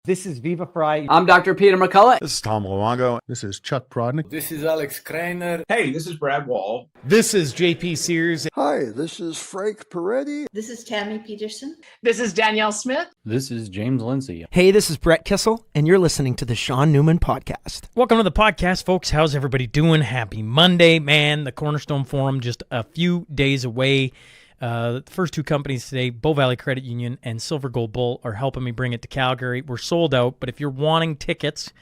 This is Viva Fry. I'm Dr. Peter McCullough. This is Tom Luongo. This is Chuck Prodnick. This is Alex Kreiner. Hey, this is Brad Wall. This is JP Sears. Hi, this is Frank Peretti. This is Tammy Peterson. This is Danielle Smith. This is James Lindsay. Hey, this is Brett Kissel, and you're listening to the Shaun Newman Podcast. Welcome to the podcast, folks. How's everybody doing? Happy Monday, man. The Cornerstone Forum just a few days away. The first two companies today, Bow Valley Credit Union and Silver Gold Bull, are helping me bring it to Calgary. We're sold out, but if you're wanting tickets,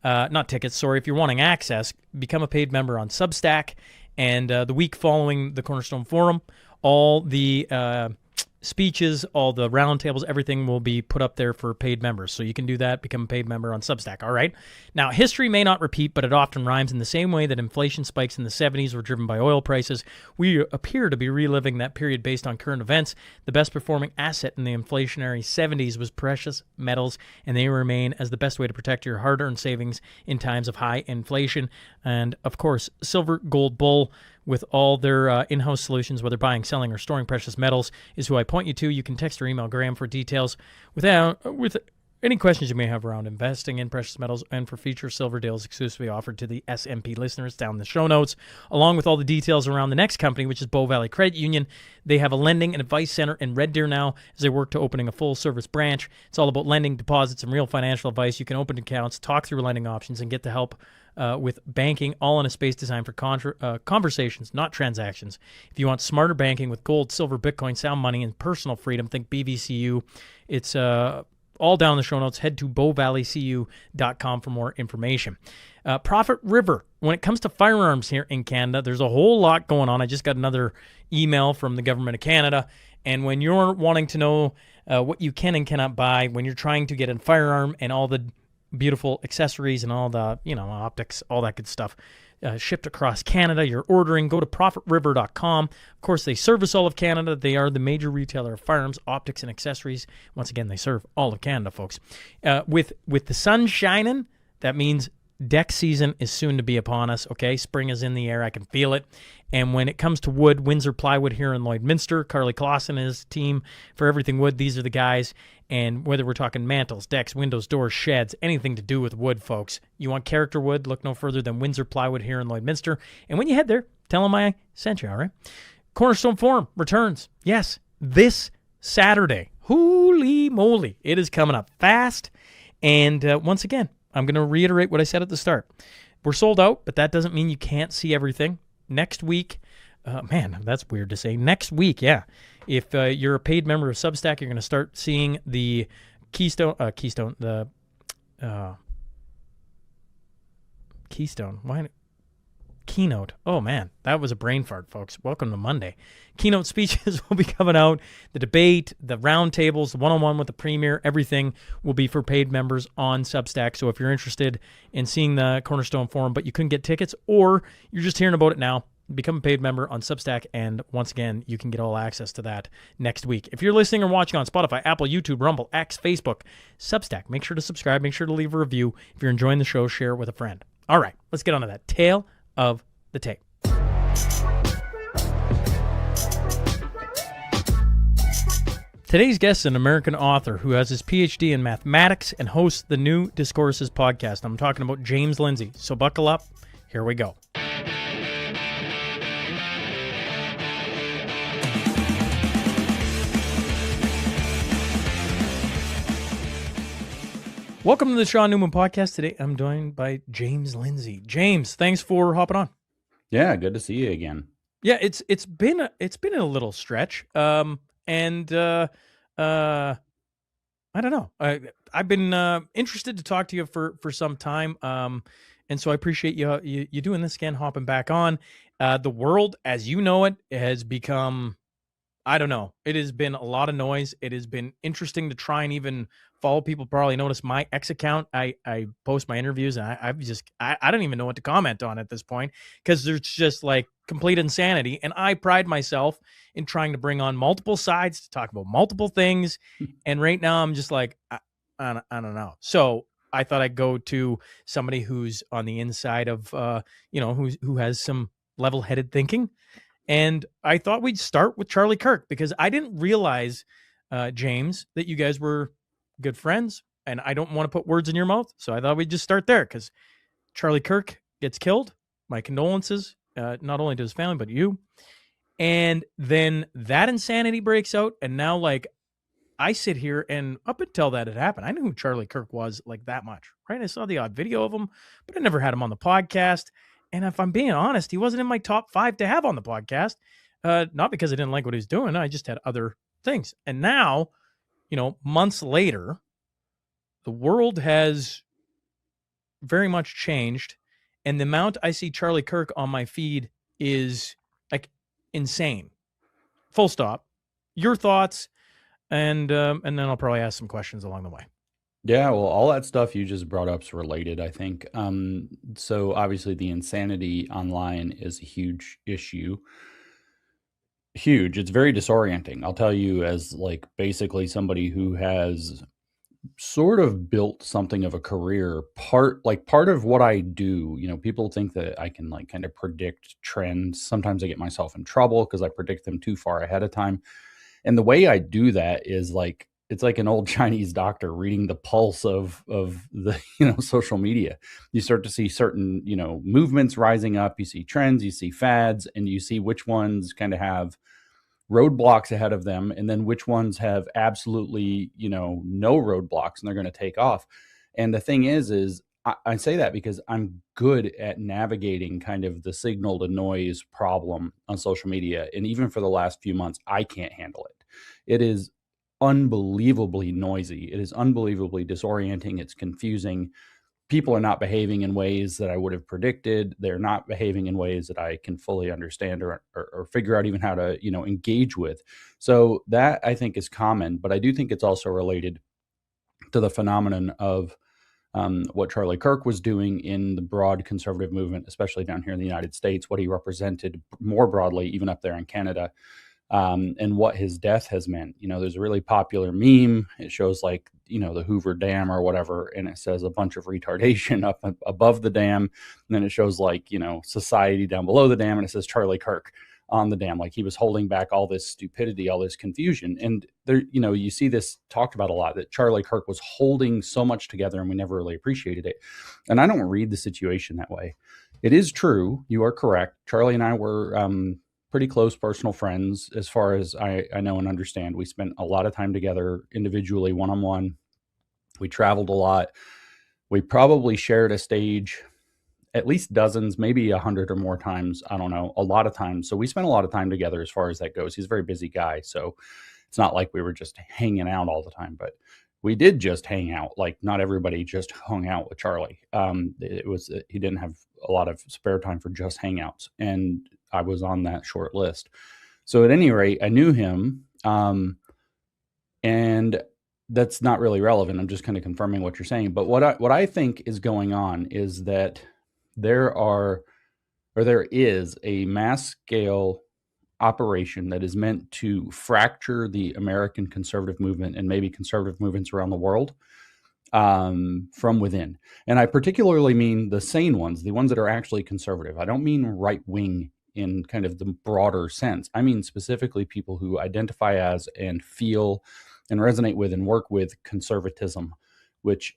if you're wanting access, become a paid member on Substack. And the week following the Cornerstone Forum, all the speeches, all the roundtables, everything will be put up there for paid members. So you can do that, become a paid member on Substack, all right? Now, history may not repeat, but it often rhymes. In the same way that inflation spikes in the 70s were driven by oil prices, we appear to be reliving that period based on current events. The best performing asset in the inflationary 70s was precious metals, and they remain as the best way to protect your hard-earned savings in times of high inflation. And, of course, Silver Gold Bull, with all their in-house solutions, whether buying, selling, or storing precious metals, is who I point you to. You can text or email Grahame for details with any questions you may have around investing in precious metals and for future silver deals exclusively offered to the SMP listeners down in the show notes, along with all the details around the next company, which is Bow Valley Credit Union. They have a lending and advice center in Red Deer now as they work to opening a full-service branch. It's all about lending, deposits, and real financial advice. You can open accounts, talk through lending options, and get the help with banking, all in a space designed for conversations, not transactions. If you want smarter banking with gold, silver, Bitcoin, sound money, and personal freedom, think BVCU. It's all down in the show notes. Head to bowvalleycu.com for more information. Prophet River. When it comes to firearms here in Canada, there's a whole lot going on. I just got another email from the government of Canada, and when you're wanting to know what you can and cannot buy, when you're trying to get a firearm and all the beautiful accessories and all the, optics, all that good stuff, shipped across Canada, you're ordering, go to profitriver.com. Of course, they service all of Canada. They are the major retailer of firearms, optics, and accessories. Once again, they serve all of Canada, folks. With the sun shining, that means deck season is soon to be upon us, okay? Spring is in the air. I can feel it. And when it comes to wood, Windsor Plywood here in Lloydminster, Carly Clausen and his team for everything wood, these are the guys. And whether we're talking mantles, decks, windows, doors, sheds, anything to do with wood, folks, you want character wood, look no further than Windsor Plywood here in Lloydminster. And when you head there, tell them I sent you, all right? Cornerstone Forum returns, yes, this Saturday. Holy moly, it is coming up fast. And once again, I'm going to reiterate what I said at the start. We're sold out, but that doesn't mean you can't see everything. Next week, man, that's weird to say. Next week, yeah. If you're a paid member of Substack, you're going to start seeing the Keystone. Keynote. Oh, man, that was a brain fart, folks. Welcome to Monday. Keynote speeches will be coming out. The debate, the roundtables, the one-on-one with the premier, everything will be for paid members on Substack. So if you're interested in seeing the Cornerstone Forum, but you couldn't get tickets, or you're just hearing about it now, become a paid member on Substack, and once again, you can get all access to that next week. If you're listening or watching on Spotify, Apple, YouTube, Rumble, X, Facebook, Substack, make sure to subscribe, make sure to leave a review. If you're enjoying the show, share it with a friend. All right, let's get on to that. Tale of the tape. Today's guest is an American author who has his PhD in mathematics and hosts the new Discourses podcast. I'm talking about James Lindsay. So buckle up. Here we go. Welcome to the Shaun Newman Podcast. Today I'm joined by James Lindsay. James, thanks for hopping on. Yeah, good to see you again. Yeah, it's been a little stretch. I don't know. I've been interested to talk to you for some time. And so I appreciate you doing this again, hopping back on. The world, as you know it, has become, I don't know. It has been a lot of noise. It has been interesting to try and even follow people. Probably notice my X account. I post my interviews, and I don't even know what to comment on at this point, because there's just like complete insanity. And I pride myself in trying to bring on multiple sides to talk about multiple things. And right now I'm just like, I don't know. So I thought I'd go to somebody who's on the inside of, who has some level-headed thinking. And I thought we'd start with Charlie Kirk, because I didn't realize, James, that you guys were good friends and I don't want to put words in your mouth, so I thought we'd just start there because Charlie Kirk gets killed. My condolences, not only to his family, but you. And then that insanity breaks out, and now, like, I sit here, and up until that had happened, I knew who Charlie Kirk was, like, that much, right? I saw the odd video of him, but I never had him on the podcast. And if I'm being honest, he wasn't in my top 5 to have on the podcast. Not because I didn't like what he was doing. I just had other things. And now, months later, the world has very much changed. And the amount I see Charlie Kirk on my feed is like insane. Full stop. Your thoughts, and then I'll probably ask some questions along the way. Yeah, well, all that stuff you just brought up is related, I think. So obviously the insanity online is a huge issue. Huge. It's very disorienting. I'll tell you, as like basically somebody who has sort of built something of a career, part of what I do, people think that I can like kind of predict trends. Sometimes I get myself in trouble because I predict them too far ahead of time. And the way I do that is like, it's like an old Chinese doctor reading the pulse of the, social media. You start to see certain, movements rising up, you see trends, you see fads, and you see which ones kind of have roadblocks ahead of them, and then which ones have absolutely, no roadblocks, and they're going to take off. And the thing is I say that because I'm good at navigating kind of the signal to noise problem on social media. And even for the last few months, I can't handle it. It is unbelievably noisy. It is unbelievably disorienting. It's confusing. People are not behaving in ways that I would have predicted. They're not behaving in ways that I can fully understand or figure out even how to, engage with. So that I think is common, but I do think it's also related to the phenomenon of what Charlie Kirk was doing in the broad conservative movement, especially down here in the United States, what he represented more broadly, even up there in Canada. And what his death has meant. There's a really popular meme. It shows like, the Hoover Dam or whatever, and it says a bunch of retardation up above the dam. And then it shows like, society down below the dam, and it says Charlie Kirk on the dam. Like he was holding back all this stupidity, all this confusion. And there, you see this talked about a lot, that Charlie Kirk was holding so much together and we never really appreciated it. And I don't read the situation that way. It is true. You are correct. Charlie and I were, pretty close personal friends as far as I know and understand. We spent a lot of time together individually, one-on-one. We traveled a lot. We probably shared a stage at least dozens, maybe 100 or more times. I don't know, a lot of times. So we spent a lot of time together as far as that goes. He's a very busy guy. So it's not like we were just hanging out all the time, but we did just hang out. Like not everybody just hung out with Charlie. He didn't have a lot of spare time for just hangouts. And I was on that short list. So at any rate, I knew him. And that's not really relevant. I'm just kind of confirming what you're saying. But what I think is going on is that there is a mass scale operation that is meant to fracture the American conservative movement and maybe conservative movements around the world from within. And I particularly mean the sane ones, the ones that are actually conservative. I don't mean right wing in kind of the broader sense. I mean specifically people who identify as and feel and resonate with and work with conservatism, which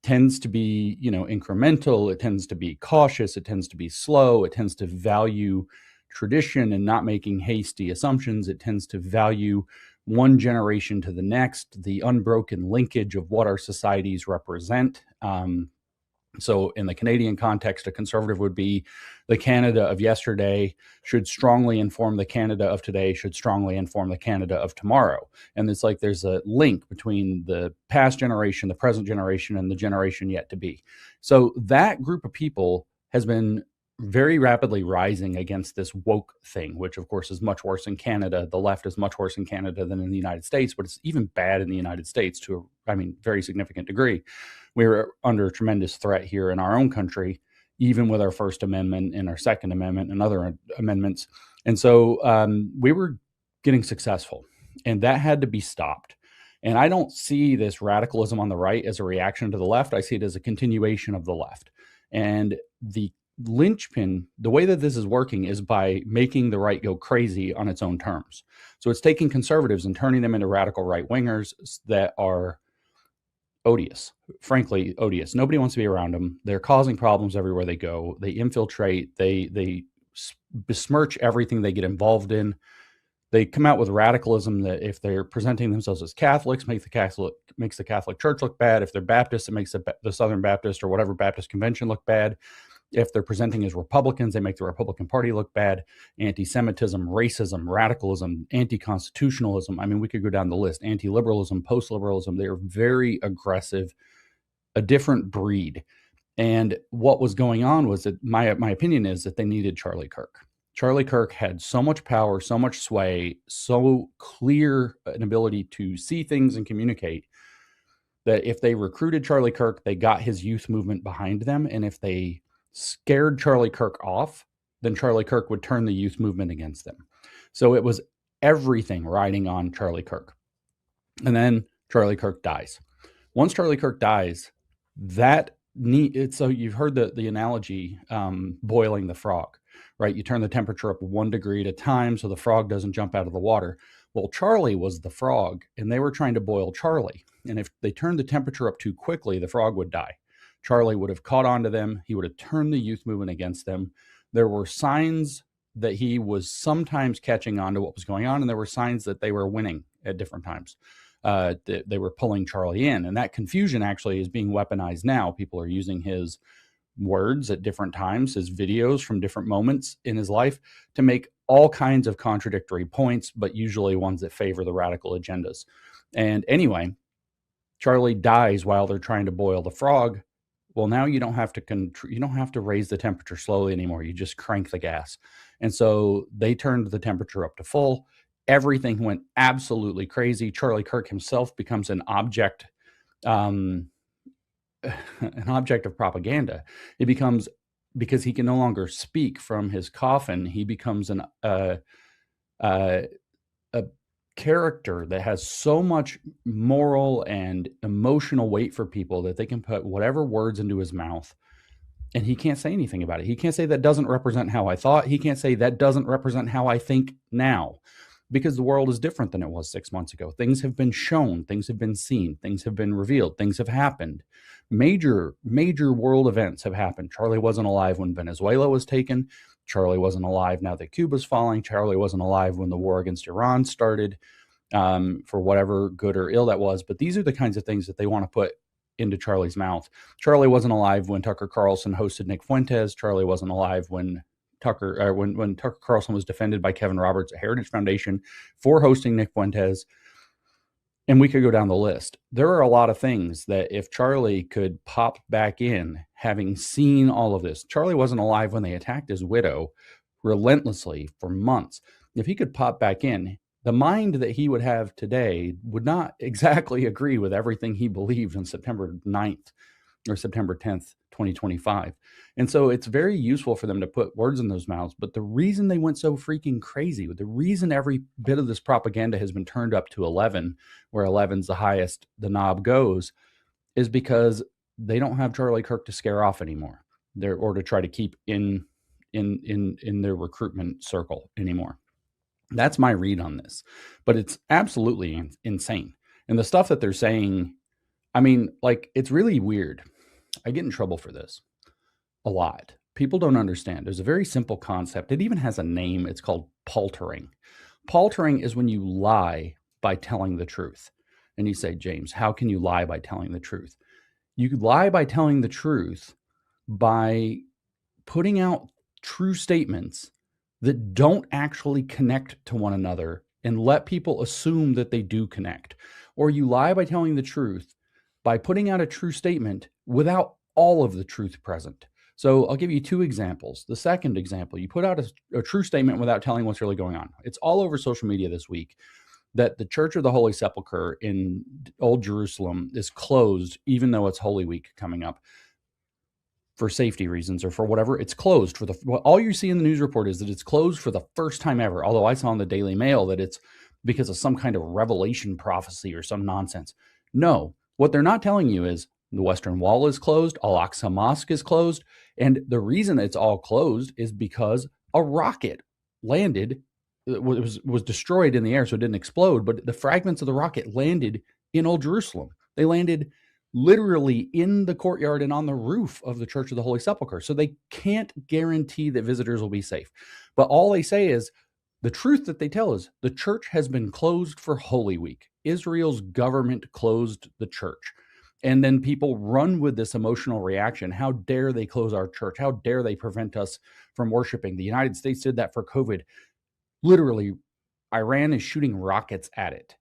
tends to be, incremental. It tends to be cautious. It tends to be slow. It tends to value tradition and not making hasty assumptions. It tends to value one generation to the next, the unbroken linkage of what our societies represent. So in the Canadian context, a conservative would be the Canada of yesterday should strongly inform the Canada of today, should strongly inform the Canada of tomorrow. And it's like there's a link between the past generation, the present generation, and the generation yet to be. So that group of people has been very rapidly rising against this woke thing, which of course is much worse in Canada. The left is much worse in Canada than in the United States, but it's even bad in the United States to a, very significant degree. We were under a tremendous threat here in our own country, even with our First Amendment and our Second Amendment and other amendments. And so we were getting successful, and that had to be stopped. And I don't see this radicalism on the right as a reaction to the left. I see it as a continuation of the left. And the linchpin, the way that this is working is by making the right go crazy on its own terms. So it's taking conservatives and turning them into radical right wingers that are odious, frankly odious. Nobody wants to be around them. They're causing problems everywhere they go. They infiltrate. They besmirch everything they get involved in. They come out with radicalism that if they're presenting themselves as Catholics, makes the Catholic Church look bad. If they're Baptists, it makes the Southern Baptist or whatever Baptist convention look bad. If they're presenting as Republicans, they make the Republican Party look bad. Anti-Semitism, racism, radicalism, anti-constitutionalism. I mean, we could go down the list. Anti-liberalism, post-liberalism. They are very aggressive, a different breed. And what was going on was that my opinion is that they needed Charlie Kirk. Charlie Kirk had so much power, so much sway, so clear an ability to see things and communicate that if they recruited Charlie Kirk, they got his youth movement behind them. And if they scared Charlie Kirk off, then Charlie Kirk would turn the youth movement against them. So it was everything riding on Charlie Kirk. And then Charlie Kirk dies. Once Charlie Kirk dies, so you've heard the analogy, boiling the frog, right? You turn the temperature up 1 degree at a time so the frog doesn't jump out of the water. Well, Charlie was the frog, and they were trying to boil Charlie. And if they turned the temperature up too quickly, the frog would die. Charlie would have caught on to them. He would have turned the youth movement against them. There were signs that he was sometimes catching on to what was going on, and there were signs that they were winning at different times. They were pulling Charlie in, and that confusion actually is being weaponized now. People are using his words at different times, his videos from different moments in his life to make all kinds of contradictory points, but usually ones that favor the radical agendas. And anyway, Charlie dies while they're trying to boil the frog. Well, now you don't have to raise the temperature slowly anymore. You just crank the gas. And so they turned the temperature up to full. Everything went absolutely crazy. Charlie Kirk himself becomes an object of propaganda. It becomes, because he can no longer speak from his coffin, he becomes a character that has so much moral and emotional weight for people that they can put whatever words into his mouth and he can't say anything about it. He can't say that doesn't represent how I thought. He can't say that doesn't represent how I think now, because the world is different than it was 6 months ago. Things have been shown, things have been seen, things have been revealed, things have happened. Major world events have happened. Charlie wasn't alive when Venezuela was taken. Charlie wasn't alive now that Cuba's falling. Charlie wasn't alive when the war against Iran started, for whatever good or ill that was. But these are the kinds of things that they want to put into Charlie's mouth. Charlie wasn't alive when Tucker Carlson hosted Nick Fuentes. Charlie wasn't alive when Tucker Carlson was defended by Kevin Roberts at Heritage Foundation for hosting Nick Fuentes. And we could go down the list. There are a lot of things that if Charlie could pop back in, having seen all of this, Charlie wasn't alive when they attacked his widow relentlessly for months. If he could pop back in, the mind that he would have today would not exactly agree with everything he believed on September 9th or September 10th, 2025. And so it's very useful for them to put words in those mouths. But the reason they went so freaking crazy, the reason every bit of this propaganda has been turned up to 11, where 11's the highest the knob goes, is because they don't have Charlie Kirk to scare off anymore, or to try to keep in their recruitment circle anymore. That's my read on this. But it's absolutely insane. And the stuff that they're saying, I mean, like, it's really weird. I get in trouble for this a lot. People don't understand. There's a very simple concept. It even has a name. It's called paltering. Paltering is when you lie by telling the truth. And you say, James, how can you lie by telling the truth? You could lie by telling the truth by putting out true statements that don't actually connect to one another and let people assume that they do connect. Or you lie by telling the truth by putting out a true statement without all of the truth present. So I'll give you two examples. The second example, you put out a true statement without telling what's really going on. It's all over social media this week that the Church of the Holy Sepulchre in Old Jerusalem is closed, even though it's Holy Week coming up. For safety reasons or for whatever, it's closed all you see in the news report is that it's closed for the first time ever. Although I saw in the Daily Mail that it's because of some kind of revelation prophecy or some nonsense. No, what they're not telling you is the Western Wall is closed, Al-Aqsa Mosque is closed, and the reason it's all closed is because a rocket landed, was destroyed in the air, so it didn't explode, but the fragments of the rocket landed in Old Jerusalem. They landed literally in the courtyard and on the roof of the Church of the Holy Sepulchre. So they can't guarantee that visitors will be safe. But all they say is the truth that they tell is the church has been closed for Holy Week. Israel's government closed the church. And then people run with this emotional reaction. How dare they close our church? How dare they prevent us from worshiping? The United States did that for COVID. Literally, Iran is shooting rockets at it.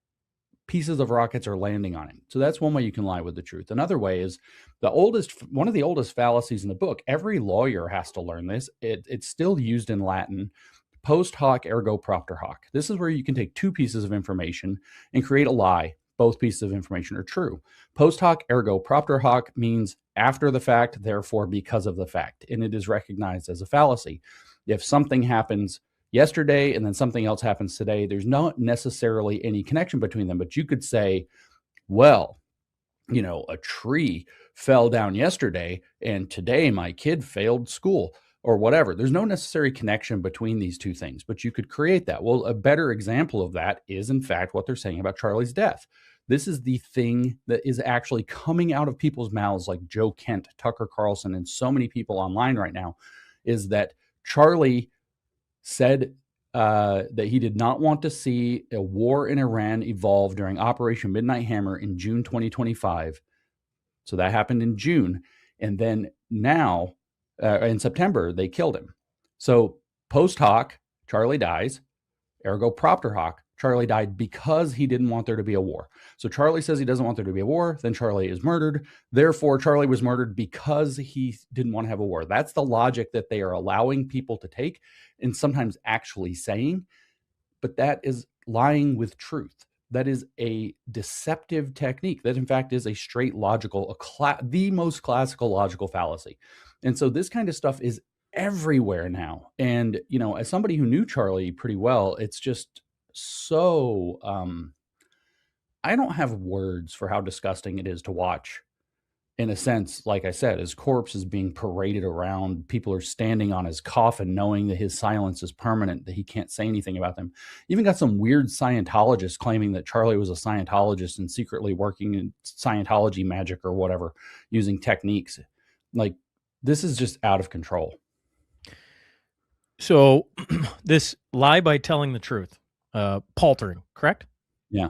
Pieces of rockets are landing on it. So that's one way you can lie with the truth. Another way is one of the oldest fallacies in the book. Every lawyer has to learn this. It's still used in Latin. Post hoc ergo propter hoc. This is where you can take two pieces of information and create a lie. Both pieces of information are true. Post hoc ergo propter hoc means after the fact, therefore because of the fact. And it is recognized as a fallacy. If something happens yesterday and then something else happens today, there's not necessarily any connection between them. But you could say, well, a tree fell down yesterday and today my kid failed school or whatever. There's no necessary connection between these two things, but you could create that. Well, a better example of that is, in fact, what they're saying about Charlie's death. This is the thing that is actually coming out of people's mouths, like Joe Kent, Tucker Carlson, and so many people online right now, is that Charlie said that he did not want to see a war in Iran evolve during Operation Midnight Hammer in June 2025. So that happened in June. And then now, in September, they killed him. So post hoc, Charlie dies. Ergo propter hoc, Charlie died because he didn't want there to be a war. So Charlie says he doesn't want there to be a war. Then Charlie is murdered. Therefore, Charlie was murdered because he didn't want to have a war. That's the logic that they are allowing people to take and sometimes actually saying. But that is lying with truth. That is a deceptive technique. That, in fact, is a straight logical, the most classical logical fallacy. And so this kind of stuff is everywhere now. And, as somebody who knew Charlie pretty well, it's just so, I don't have words for how disgusting it is to watch. In a sense, like I said, his corpse is being paraded around. People are standing on his coffin knowing that his silence is permanent, that he can't say anything about them. Even got some weird Scientologists claiming that Charlie was a Scientologist and secretly working in Scientology magic or whatever, using techniques. Like, this is just out of control. So this lie by telling the truth, paltering, correct? Yeah.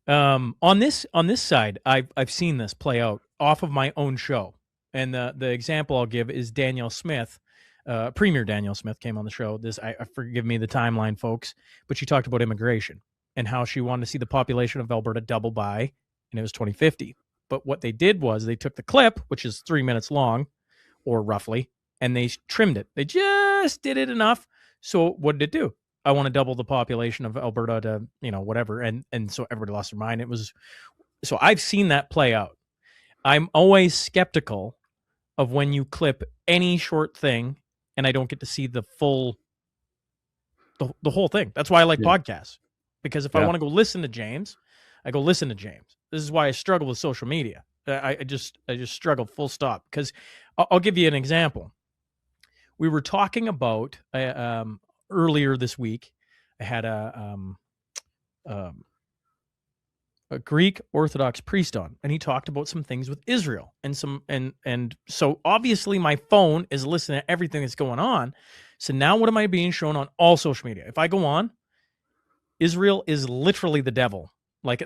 On this side, I've seen this play out off of my own show, and the example I'll give is Danielle Smith, Premier Danielle Smith came on the show. I forgive me the timeline, folks, but she talked about immigration and how she wanted to see the population of Alberta double by, and it was 2050. But what they did was they took the clip, which is 3 minutes long, or roughly, and they trimmed it. They just did it enough. So what did it do? I want to double the population of Alberta to, whatever. And so everybody lost their mind. So I've seen that play out. I'm always skeptical of when you clip any short thing and I don't get to see the full, the whole thing. That's why I like podcasts, because if I want to go listen to James, I go listen to James. This is why I struggle with social media. I just struggle, full stop. Because I'll give you an example. We were talking about earlier this week. I had a Greek Orthodox priest on, and he talked about some things with Israel and so obviously my phone is listening to everything that's going on. So now what am I being shown on all social media? If I go on, Israel is literally the devil. Like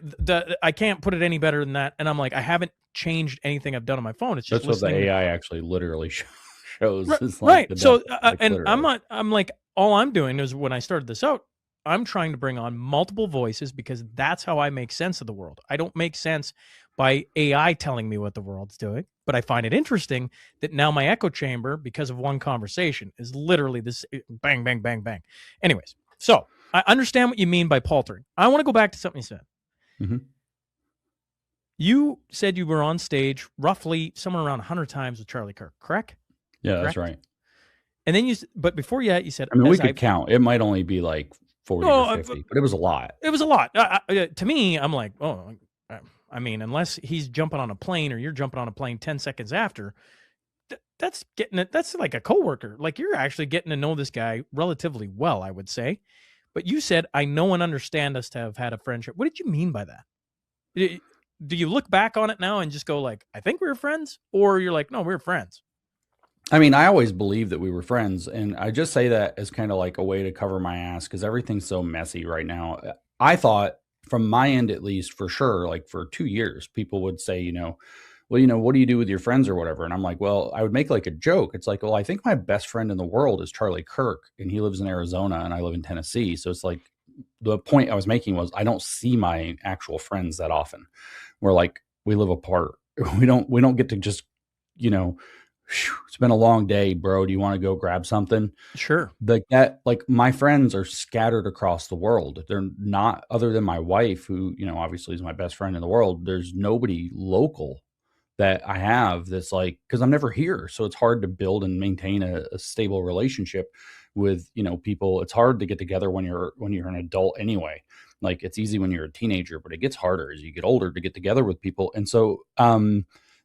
I can't put it any better than that. And I'm like, I haven't changed anything I've done on my phone. It's just that's what the AI actually literally shows. Right. Is like right. So and literally. I'm like, all I'm doing is when I started this out, I'm trying to bring on multiple voices because that's how I make sense of the world. I don't make sense by AI telling me what the world's doing, but I find it interesting that now my echo chamber, because of one conversation, is literally this bang, bang, bang, bang. Anyways, so I understand what you mean by paltering. I want to go back to something you said. Mm-hmm. You said you were on stage roughly somewhere around 100 times with Charlie Kirk, correct? Yeah, correct? That's right. And then but before you said, I mean, we could count. It might only be like 40 or 50, but it was a lot. It was a lot. To me, I'm like, I mean, unless he's jumping on a plane or you're jumping on a plane 10 seconds after, that's getting it. That's like a coworker. Like you're actually getting to know this guy relatively well, I would say. But you said, I know and understand us to have had a friendship. What did you mean by that? do you look back on it now and just go like, I think we were friends? Or you're like, no, we were friends? I mean, I always believed that we were friends, and I just say that as kind of like a way to cover my ass because everything's so messy right now. I thought, from my end at least, for sure, like for 2 years, people would say, well, what do you do with your friends or whatever? And I'm like, well, I would make like a joke. It's like, well, I think my best friend in the world is Charlie Kirk, and he lives in Arizona, and I live in Tennessee. So it's like the point I was making was I don't see my actual friends that often. We're like, we live apart. We don't get to just, it's been a long day, bro. Do you want to go grab something? Sure. Like my friends are scattered across the world. They're not, other than my wife, who, obviously is my best friend in the world. There's nobody local that I have that's like, because I'm never here. So it's hard to build and maintain a stable relationship with, people. It's hard to get together when you're an adult anyway. Like it's easy when you're a teenager, but it gets harder as you get older to get together with people. And so,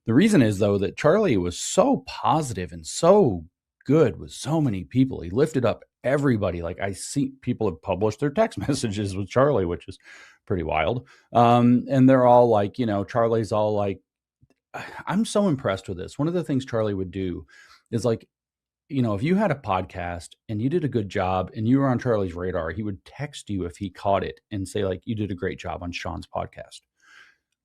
the reason is, though, that Charlie was so positive and so good with so many people. He lifted up everybody. Like I see people have published their text messages with Charlie, which is pretty wild. And they're all like, Charlie's all like, I'm so impressed with this. One of the things Charlie would do is like, if you had a podcast and you did a good job and you were on Charlie's radar, he would text you if he caught it and say like, you did a great job on Shaun's podcast.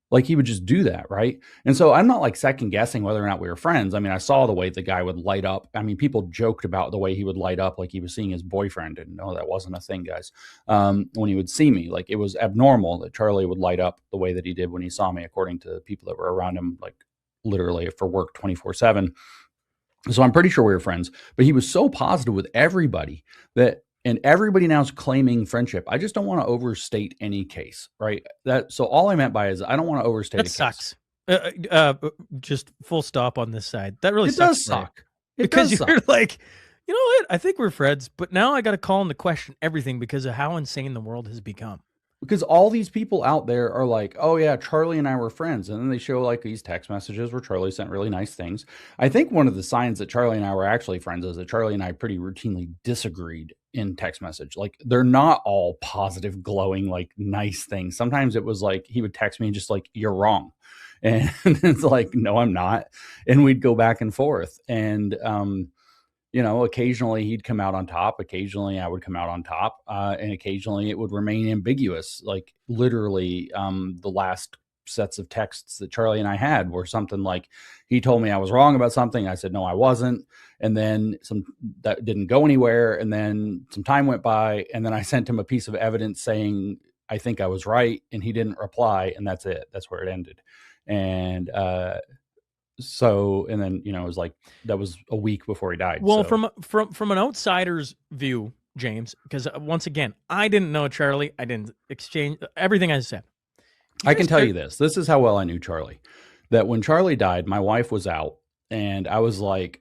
Like he would just do that. Right. And so I'm not like second guessing whether or not we were friends. I mean, I saw the way the guy would light up. I mean, people joked about the way he would light up, like he was seeing his boyfriend. And no, that wasn't a thing, guys. When he would see me, like it was abnormal that Charlie would light up the way that he did when he saw me, according to the people that were around him, like literally for work 24/7. So I'm pretty sure we were friends, but he was so positive with everybody and everybody now is claiming friendship. I just don't want to overstate any case, right? So all I meant by is I don't want to overstate. That sucks. Just full stop on this side. That really it sucks. Does suck. Because you're like, you know what? I think we're friends, but now I got to call into question everything because of how insane the world has become. Because all these people out there are like, oh yeah, Charlie and I were friends. And then they show like these text messages where Charlie sent really nice things. I think one of the signs that Charlie and I were actually friends is that Charlie and I pretty routinely disagreed in text message. Like they're not all positive, glowing, like nice things. Sometimes it was like, he would text me and just like, you're wrong. And it's like, no, I'm not. And we'd go back and forth. And, occasionally he'd come out on top. Occasionally I would come out on top. And occasionally it would remain ambiguous. Like literally the last sets of texts that Charlie and I had were something like, he told me I was wrong about something. I said, no, I wasn't. And then that didn't go anywhere. And then some time went by. And then I sent him a piece of evidence saying, I think I was right. And he didn't reply. And that's it. That's where it ended. And, and then, it was like, that was a week before he died. Well, so. from an outsider's view, James, because once again, I didn't know Charlie. I didn't exchange everything I said. I can tell you this. This is how well I knew Charlie. That when Charlie died, my wife was out and I was like,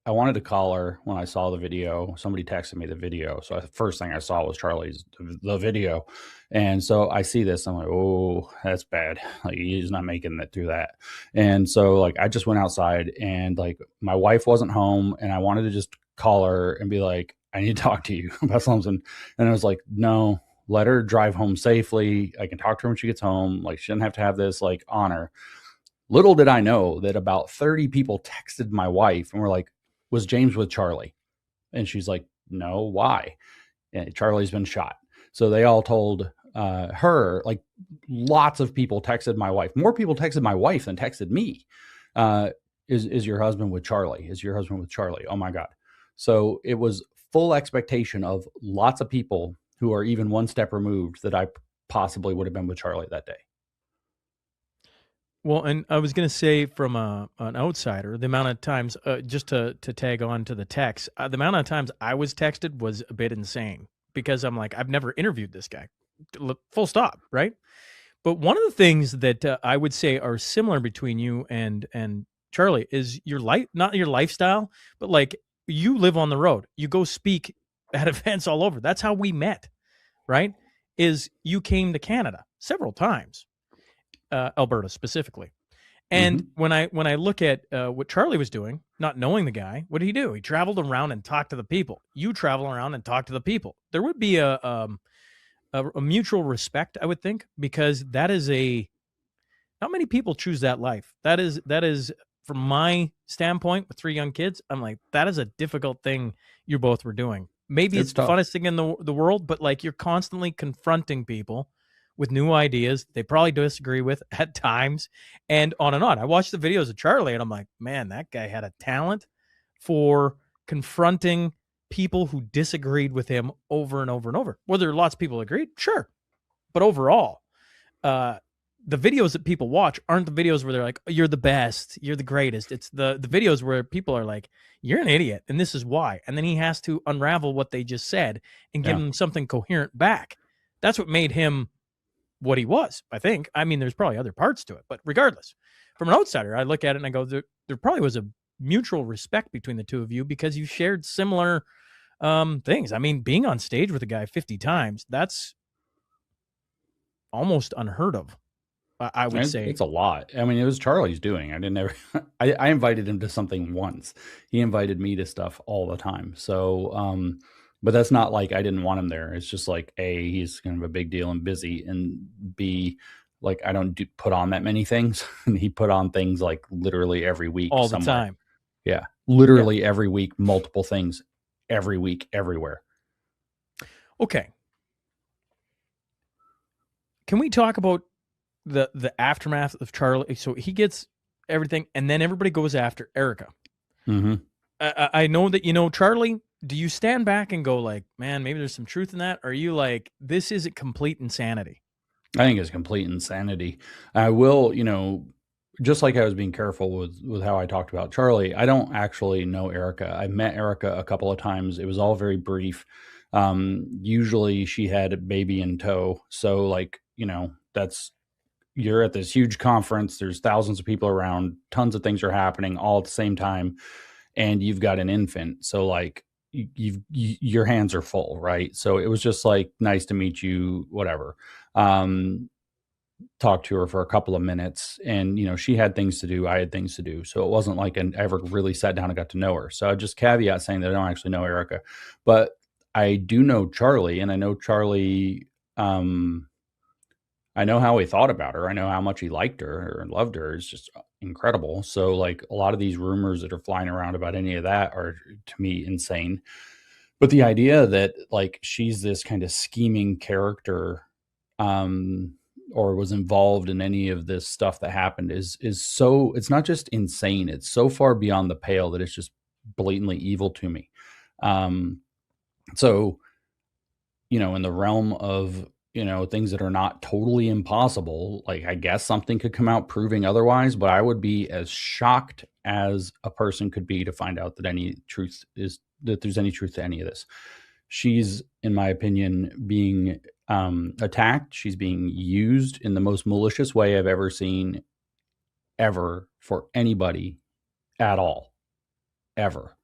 I wanted to call her when I saw the video. Somebody texted me the video. So the first thing I saw was the video. And so I see this. I'm like, oh, that's bad. Like he's not making it through that. And so like, I just went outside and like my wife wasn't home and I wanted to just call her and be like, I need to talk to you about something. And I was like, no, let her drive home safely. I can talk to her when she gets home. Like she doesn't have to have this like on her. Little did I know that about 30 people texted my wife and were like, was James with Charlie? And she's like, no, why? And Charlie's been shot. So they all told her, like lots of people texted my wife. More people texted my wife than texted me. Is your husband with Charlie? Is your husband with Charlie? Oh my God. So it was full expectation of lots of people who are even one step removed that I possibly would have been with Charlie that day. Well, and I was going to say from an outsider, the amount of times, just to tag on to the text, the amount of times I was texted was a bit insane because I'm like, I've never interviewed this guy, full stop, right? But one of the things that I would say are similar between you and Charlie is your life, not your lifestyle, but like you live on the road, you go speak at events all over. That's how we met, right? Is you came to Canada several times. Alberta specifically. And when I look at what Charlie was doing, not knowing the guy, what did he do? He traveled around and talked to the people. You travel around and talk to the people. There would be a mutual respect, I would think, because that is Not many people choose that life. That is from my standpoint with 3 young kids, I'm like, that is a difficult thing you both were doing. Maybe it's the tough. funnest thing in the world, but like you're constantly confronting people with new ideas they probably disagree with at times, and on and on. I watched the videos of Charlie and I'm like, man, that guy had a talent for confronting people who disagreed with him over and over and over. Whether lots of people agreed, sure. But overall, the videos that people watch aren't the videos where they're like, oh, you're the best, you're the greatest. It's the videos where people are like, you're an idiot, and this is why. And then he has to unravel what they just said and give them something coherent back. That's what made him what he was, I think. I mean, there's probably other parts to it, but regardless, from an outsider, I look at it and I go, there probably was a mutual respect between the two of you because you shared similar things. I mean, being on stage with a guy 50 times, that's almost unheard of. I would say it's a lot. I mean, it was Charlie's doing. I didn't ever. I invited him to something once. He invited me to stuff all the time. So, but that's not like I didn't want him there. It's just like A, he's kind of a big deal and busy, and B, like I don't put on that many things, and he put on things like literally every week, all the time. Yeah, literally every week, multiple things, every week, everywhere. Okay. Can we talk about the aftermath of Charlie? So he gets everything, and then everybody goes after Erica. Mm-hmm. I know that, you know, Charlie, do you stand back and go like, man, maybe there's some truth in that? Or are you like, this is complete insanity? I think it's complete insanity. I will, you know, just like I was being careful with how I talked about Charlie, I don't actually know Erica. I met Erica a couple of times. It was all very brief. Usually she had a baby in tow. So like, you know, you're at this huge conference. There's thousands of people around, tons of things are happening all at the same time. And you've got an infant. So like your hands are full, right? So it was just like, nice to meet you, whatever. Talked to her for a couple of minutes, and, you know, she had things to do. I had things to do. So it wasn't like I ever really sat down and got to know her. So I just caveat saying that I don't actually know Erica, but I do know Charlie, and I know Charlie, I know how he thought about her. I know how much he liked her and loved her. It's just incredible. So like a lot of these rumors that are flying around about any of that are to me insane. But the idea that like she's this kind of scheming character, or was involved in any of this stuff that happened is so, it's not just insane. It's so far beyond the pale that it's just blatantly evil to me. So, you know, in the realm of, you know, things that are not totally impossible, like I guess something could come out proving otherwise, but I would be as shocked as a person could be to find out that there's any truth to any of this. She's, in my opinion, being attacked. She's being used in the most malicious way I've ever seen, ever, for anybody at all, ever.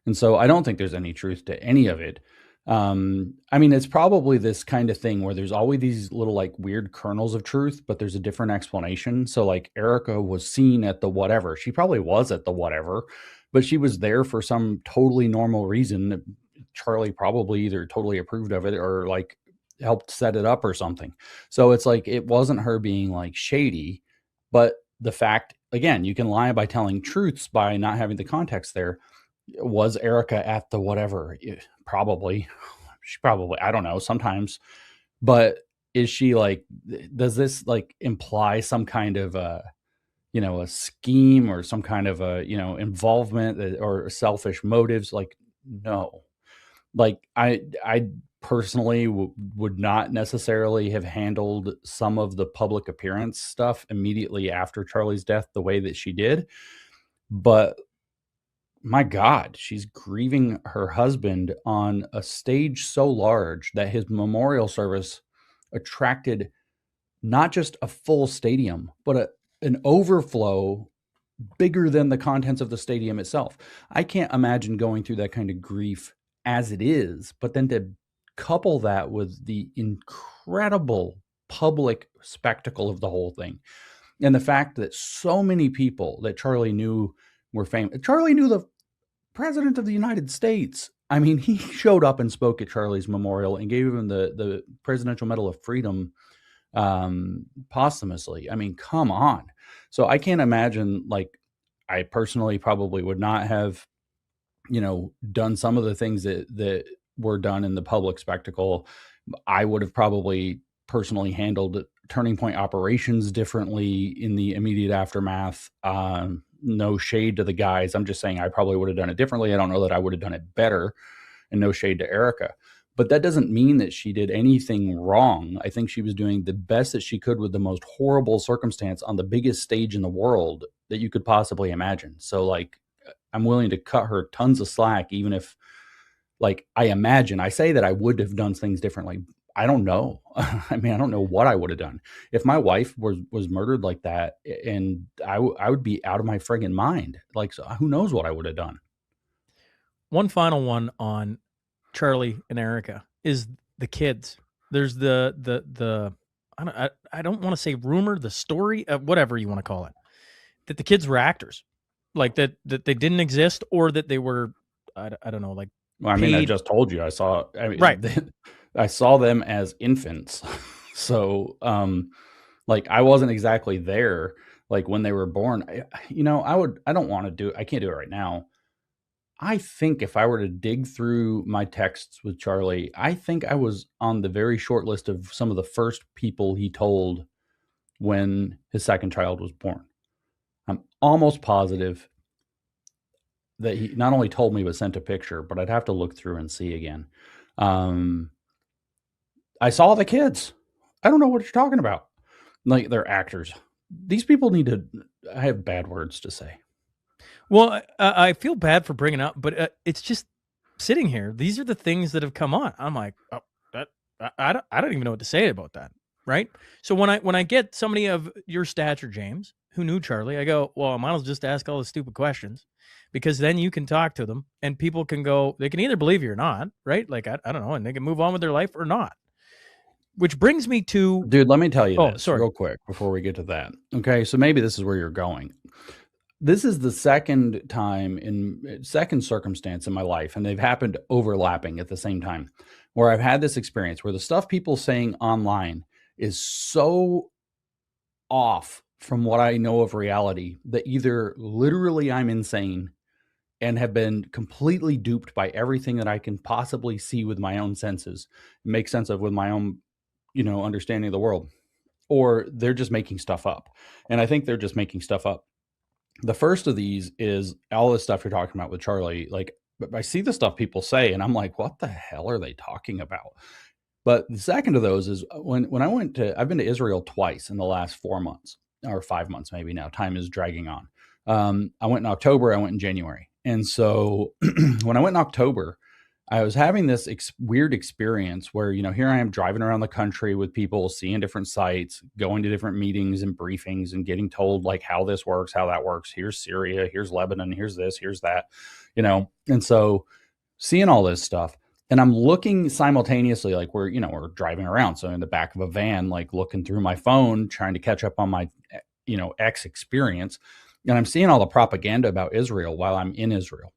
And so I don't think there's any truth to any of it. I mean, it's probably this kind of thing where there's always these little like weird kernels of truth, but there's a different explanation. So like Erica was seen at the whatever. She probably was at the whatever, but she was there for some totally normal reason. Charlie probably either totally approved of it or like helped set it up or something. So it's like, it wasn't her being like shady, but the fact, again, you can lie by telling truths by not having the context there. Was Erica at the whatever? Probably. She probably, I don't know, sometimes. But is she like, does this like imply some kind of a scheme or some kind of a, involvement or selfish motives? Like, no. Like I personally would not necessarily have handled some of the public appearance stuff immediately after Charlie's death the way that she did. But my God, she's grieving her husband on a stage so large that his memorial service attracted not just a full stadium, but an overflow bigger than the contents of the stadium itself. I can't imagine going through that kind of grief as it is, but then to couple that with the incredible public spectacle of the whole thing. And the fact that so many people that Charlie knew were famous. Charlie knew the President of the United States. I mean, he showed up and spoke at Charlie's memorial and gave him the Presidential Medal of Freedom posthumously. I mean, come on. So I can't imagine, like, I personally probably would not have, done some of the things that were done in the public spectacle. I would have probably personally handled turning point operations differently in the immediate aftermath. No shade to the guys. I'm just saying I probably would have done it differently. I don't know that I would have done it better, and no shade to Erica. But that doesn't mean that she did anything wrong. I think she was doing the best that she could with the most horrible circumstance on the biggest stage in the world that you could possibly imagine. So, like, I'm willing to cut her tons of slack, even if, like, I say that I would have done things differently. I don't know. I mean, I don't know what I would have done if my wife was murdered like that, and I would be out of my friggin' mind. Like, so who knows what I would have done? One final one on Charlie and Erica is the kids. There's the I don't want to say rumor, the story, whatever you want to call it, that the kids were actors, like that they didn't exist, or that they were, I don't know, like, Well, I mean, I paid. just told you. Right. I saw them as infants. So, like, I wasn't exactly there, like, when they were born. I can't do it right now. I think if I were to dig through my texts with Charlie, I think I was on the very short list of some of the first people he told when his second child was born. I'm almost positive that he not only told me but sent a picture, but I'd have to look through and see again. I saw the kids. I don't know what you're talking about. Like, they're actors. These people need to. I have bad words to say. Well, I feel bad for bringing up, but it's just sitting here. These are the things that have come on. I'm like, oh, I don't even know what to say about that, right? So when I get somebody of your stature, James, who knew Charlie, I go, well, I might as well just ask all the stupid questions, because then you can talk to them and people can go, they can either believe you or not, right? Like, I don't know, and they can move on with their life or not. Which brings me to, Dude, let me tell you this sorry. real quick before we get to that. Okay, so maybe this is where you're going. This is the second circumstance in my life, and they've happened overlapping at the same time, where I've had this experience where the stuff people saying online is so off from what I know of reality that either literally I'm insane and have been completely duped by everything that I can possibly see with my own senses, make sense of with my own, understanding of the world, or they're just making stuff up. And I think they're just making stuff up. The first of these is all this stuff you're talking about with Charlie. Like, I see the stuff people say and I'm like, what the hell are they talking about? But the second of those is when I've been to Israel twice in the last 4 months or 5 months, maybe now. Time is dragging on. I went in October, I went in January. And so when I went in October, I was having this weird experience where, here I am driving around the country with people, seeing different sites, going to different meetings and briefings and getting told, like, how this works, how that works. Here's Syria, here's Lebanon, here's this, here's that, and so seeing all this stuff. And I'm looking simultaneously, like, we're driving around. So in the back of a van, like, looking through my phone, trying to catch up on my, X experience. And I'm seeing all the propaganda about Israel while I'm in Israel.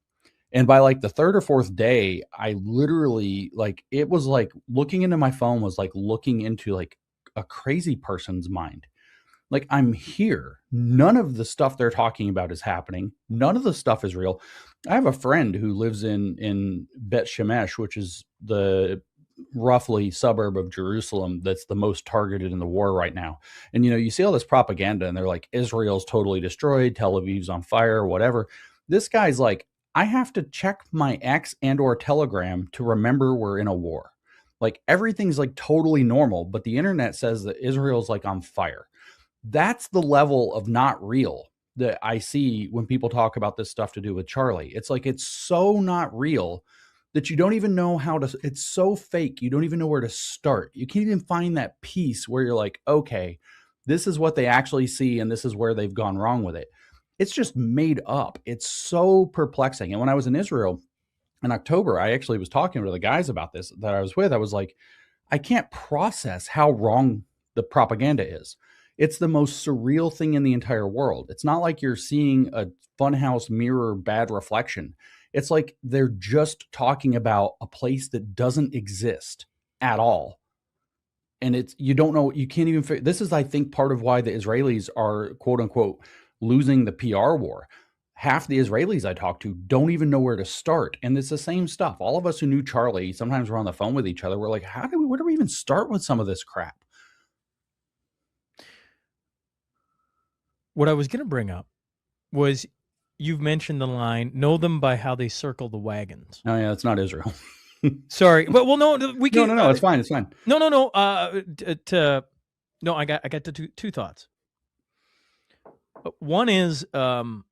And by like the third or fourth day, I literally, like, it was like looking into my phone was like looking into like a crazy person's mind. Like, I'm here. None of the stuff they're talking about is happening. None of the stuff is real. I have a friend who lives in Bet Shemesh, which is the roughly suburb of Jerusalem that's the most targeted in the war right now. And, you see all this propaganda and they're like, Israel's totally destroyed, Tel Aviv's on fire, whatever. This guy's like, I have to check my X and or Telegram to remember we're in a war. Like, everything's like totally normal, but the internet says that Israel's like on fire. That's the level of not real that I see when people talk about this stuff to do with Charlie. It's like, it's so not real that you don't even know it's so fake. You don't even know where to start. You can't even find that piece where you're like, okay, this is what they actually see and this is where they've gone wrong with it. It's just made up. It's so perplexing. And when I was in Israel in October, I actually was talking to the guys about this that I was with. I was like, I can't process how wrong the propaganda is. It's the most surreal thing in the entire world. It's not like you're seeing a funhouse mirror bad reflection. It's like they're just talking about a place that doesn't exist at all. And it's, you don't know, you can't even this is, I think, part of why the Israelis are, quote unquote, losing the PR war. Half the Israelis I talk to don't even know where to start. And it's the same stuff. All of us who knew Charlie, sometimes we're on the phone with each other. We're like, where do we even start with some of this crap? What I was going to bring up was, you've mentioned the line, know them by how they circle the wagons. Oh yeah, it's not Israel. Sorry. But, well, no, we can. No, it's fine. It's fine. No. No, I got the two thoughts. One is, I've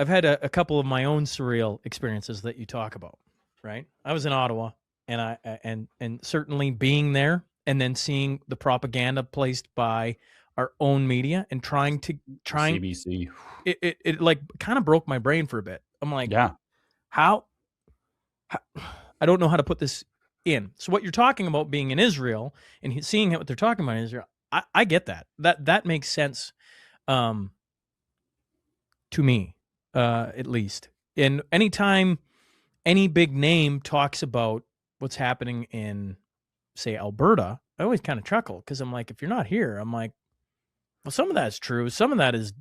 had a couple of my own surreal experiences that you talk about, right? I was in Ottawa, and and certainly being there and then seeing the propaganda placed by our own media and trying CBC. It like kind of broke my brain for a bit. I'm like, Yeah. how I don't know how to put this in. So what you're talking about, being in Israel and seeing what they're talking about in Israel, I get that. That makes sense to me, at least. And anytime any big name talks about what's happening in, say, Alberta, I always kind of chuckle, because I'm like, if you're not here, I'm like, well, some of that's true. Some of that is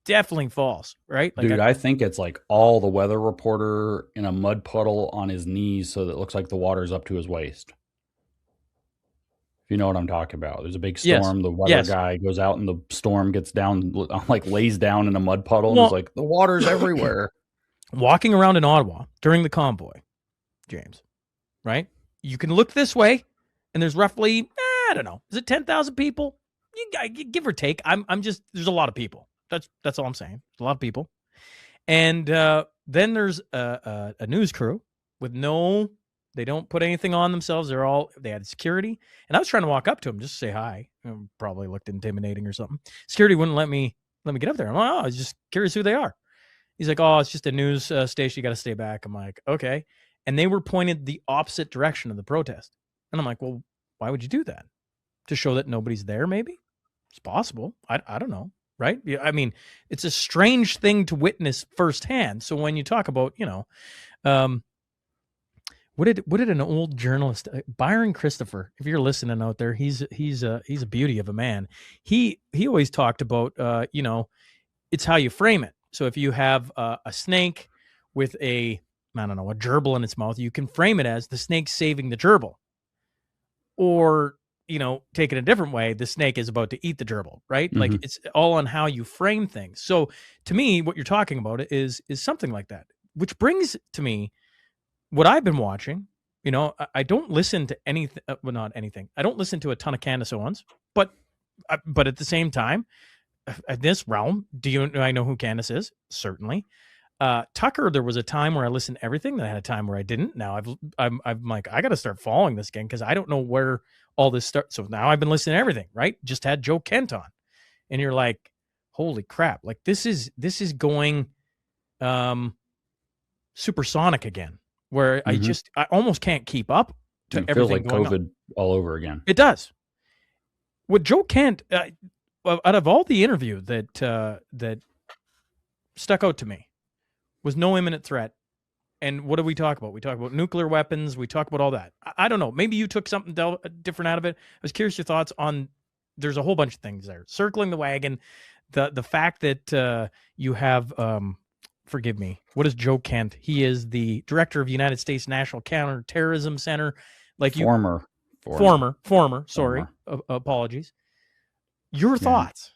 definitely false, right? Like, dude, I think it's like all the weather reporter in a mud puddle on his knees so that it looks like the water's up to his waist. If you know what I'm talking about. There's a big storm. Yes. The weather guy goes out and the storm gets down, like lays down in a mud puddle, and Well, it's like, the water's everywhere. Walking around in Ottawa during the convoy, James, right? You can look this way, and there's roughly, I don't know, is it 10,000 people? You give or take. I'm just, there's a lot of people. That's all I'm saying. There's a lot of people. And then there's a news crew with they don't put anything on themselves. They had security. And I was trying to walk up to them just to say hi. Probably looked intimidating or something. Security wouldn't let me get up there. I'm like, I was just curious who they are. He's like, oh, it's just a news station. You got to stay back. I'm like, okay. And they were pointed the opposite direction of the protest. And I'm like, well, why would you do that? To show that nobody's there, maybe? It's possible. I don't know. Right? Yeah, I mean, it's a strange thing to witness firsthand. So when you talk about, what did an old journalist, Byron Christopher, if you're listening out there, he's a beauty of a man. He always talked about, it's how you frame it. So if you have a snake with a gerbil in its mouth, you can frame it as the snake saving the gerbil. Or, take it a different way, the snake is about to eat the gerbil, right? Mm-hmm. Like, it's all on how you frame things. So to me, what you're talking about is something like that, which brings to me what I've been watching. I don't listen to anything, not anything. I don't listen to a ton of Candace Owens, but at the same time, in this realm, I know who Candace is? Certainly. Tucker, there was a time where I listened to everything, then I had a time where I didn't. Now I'm like, I got to start following this again, because I don't know where all this starts. So now I've been listening to everything, right? Just had Joe Kent on, and you're like, holy crap. Like, this is going supersonic again, where I almost can't keep up to it everything feels like going COVID on. all over again. It does. With Joe Kent, out of all the interview that stuck out to me, was no imminent threat. And what do we talk about? We talk about nuclear weapons. We talk about all that. I don't know. Maybe you took something different out of it. I was curious your thoughts on, there's a whole bunch of things there. Circling the wagon, the fact that you have, forgive me, what is Joe Kent? He is the director of United States National Counterterrorism Center. Like Former. Sorry. Apologies. Your thoughts?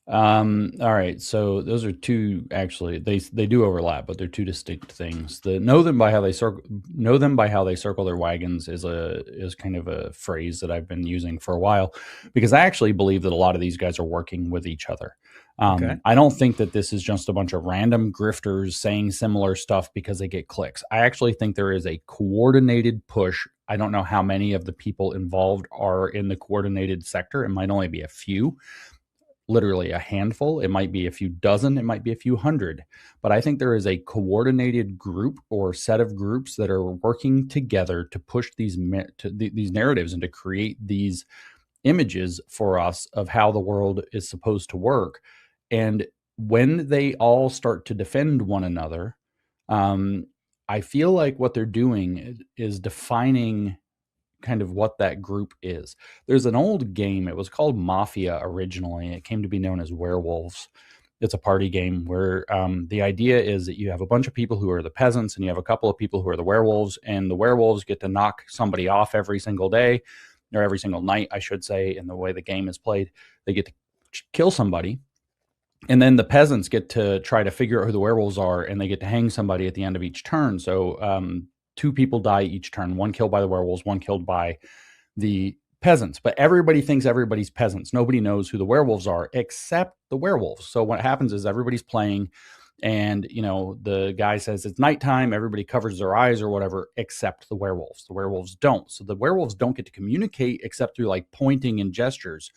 All right. So those are two, actually, they do overlap, but they're two distinct things. The know them by how they circle their wagons is kind of a phrase that I've been using for a while, because I actually believe that a lot of these guys are working with each other. Okay. I don't think that this is just a bunch of random grifters saying similar stuff because they get clicks. I actually think there is a coordinated push. I don't know how many of the people involved are in the coordinated sector. It might only be a few. Literally a handful. It might be a few dozen. It might be a few hundred. But I think there is a coordinated group or set of groups that are working together to push these narratives and to create these images for us of how the world is supposed to work. And when they all start to defend one another, I feel like what they're doing is defining kind of what that group is. There's an old game. It was called Mafia originally. It came to be known as Werewolves. It's a party game where the idea is that you have a bunch of people who are the peasants and you have a couple of people who are the werewolves, and the werewolves get to knock somebody off every single day, or every single night, I should say, in the way the game is played. They get to kill somebody, and then the peasants get to try to figure out who the werewolves are, and they get to hang somebody at the end of each turn. So two people die each turn, one killed by the werewolves, one killed by the peasants. But everybody thinks everybody's peasants. Nobody knows who the werewolves are except the werewolves. So what happens is everybody's playing, and the guy says it's nighttime, everybody covers their eyes or whatever except the werewolves. The werewolves don't. So the werewolves don't get to communicate except through like pointing and gestures.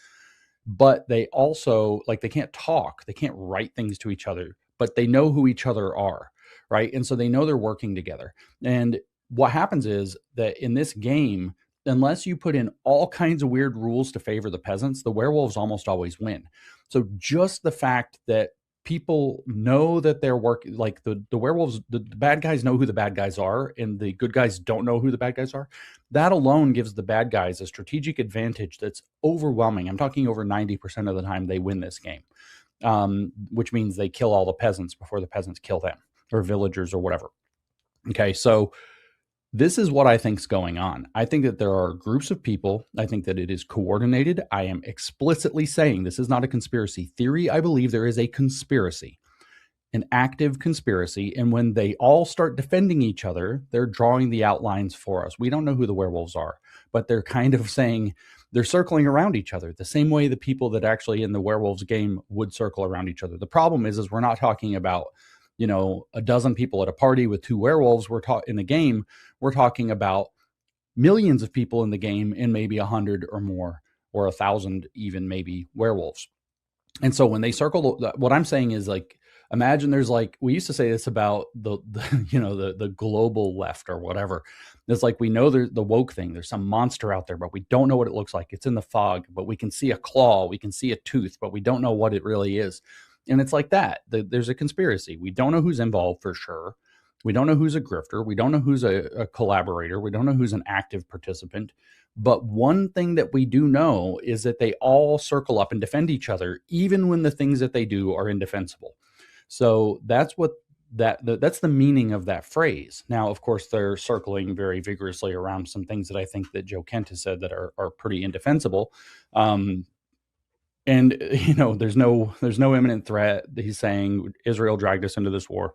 But they also, like, they can't talk, they can't write things to each other, but they know who each other are, right? And so they know they're working together. And what happens is that in this game, unless you put in all kinds of weird rules to favor the peasants, the werewolves almost always win. So just the fact that people know that they're working, like the werewolves, the bad guys know who the bad guys are, and the good guys don't know who the bad guys are. That alone gives the bad guys a strategic advantage that's overwhelming. I'm talking over 90% of the time they win this game, which means they kill all the peasants before the peasants kill them, or villagers or whatever. Okay, so this is what I think is going on. I think that there are groups of people. I think that it is coordinated. I am explicitly saying this is not a conspiracy theory. I believe there is a conspiracy, an active conspiracy. And when they all start defending each other, they're drawing the outlines for us. We don't know who the werewolves are, but they're kind of saying they're circling around each other the same way the people that actually in the werewolves game would circle around each other. The problem is we're not talking about a dozen people at a party with two werewolves. In the game, we're talking about millions of people in the game and maybe 100 or more, or 1,000 even, maybe, werewolves. And so when they circle, what I'm saying is, like, imagine there's, like, we used to say this about the global left or whatever. It's like, we know there's the woke thing. There's some monster out there, but we don't know what it looks like. It's in the fog, but we can see a claw, we can see a tooth, but we don't know what it really is. And it's like that. There's a conspiracy. We don't know who's involved for sure. We don't know who's a grifter. We don't know who's a collaborator. We don't know who's an active participant. But one thing that we do know is that they all circle up and defend each other, even when the things that they do are indefensible. So that's what that's the meaning of that phrase. Now, of course, they're circling very vigorously around some things that I think that Joe Kent has said that are pretty indefensible. And there's no imminent threat. He's saying Israel dragged us into this war.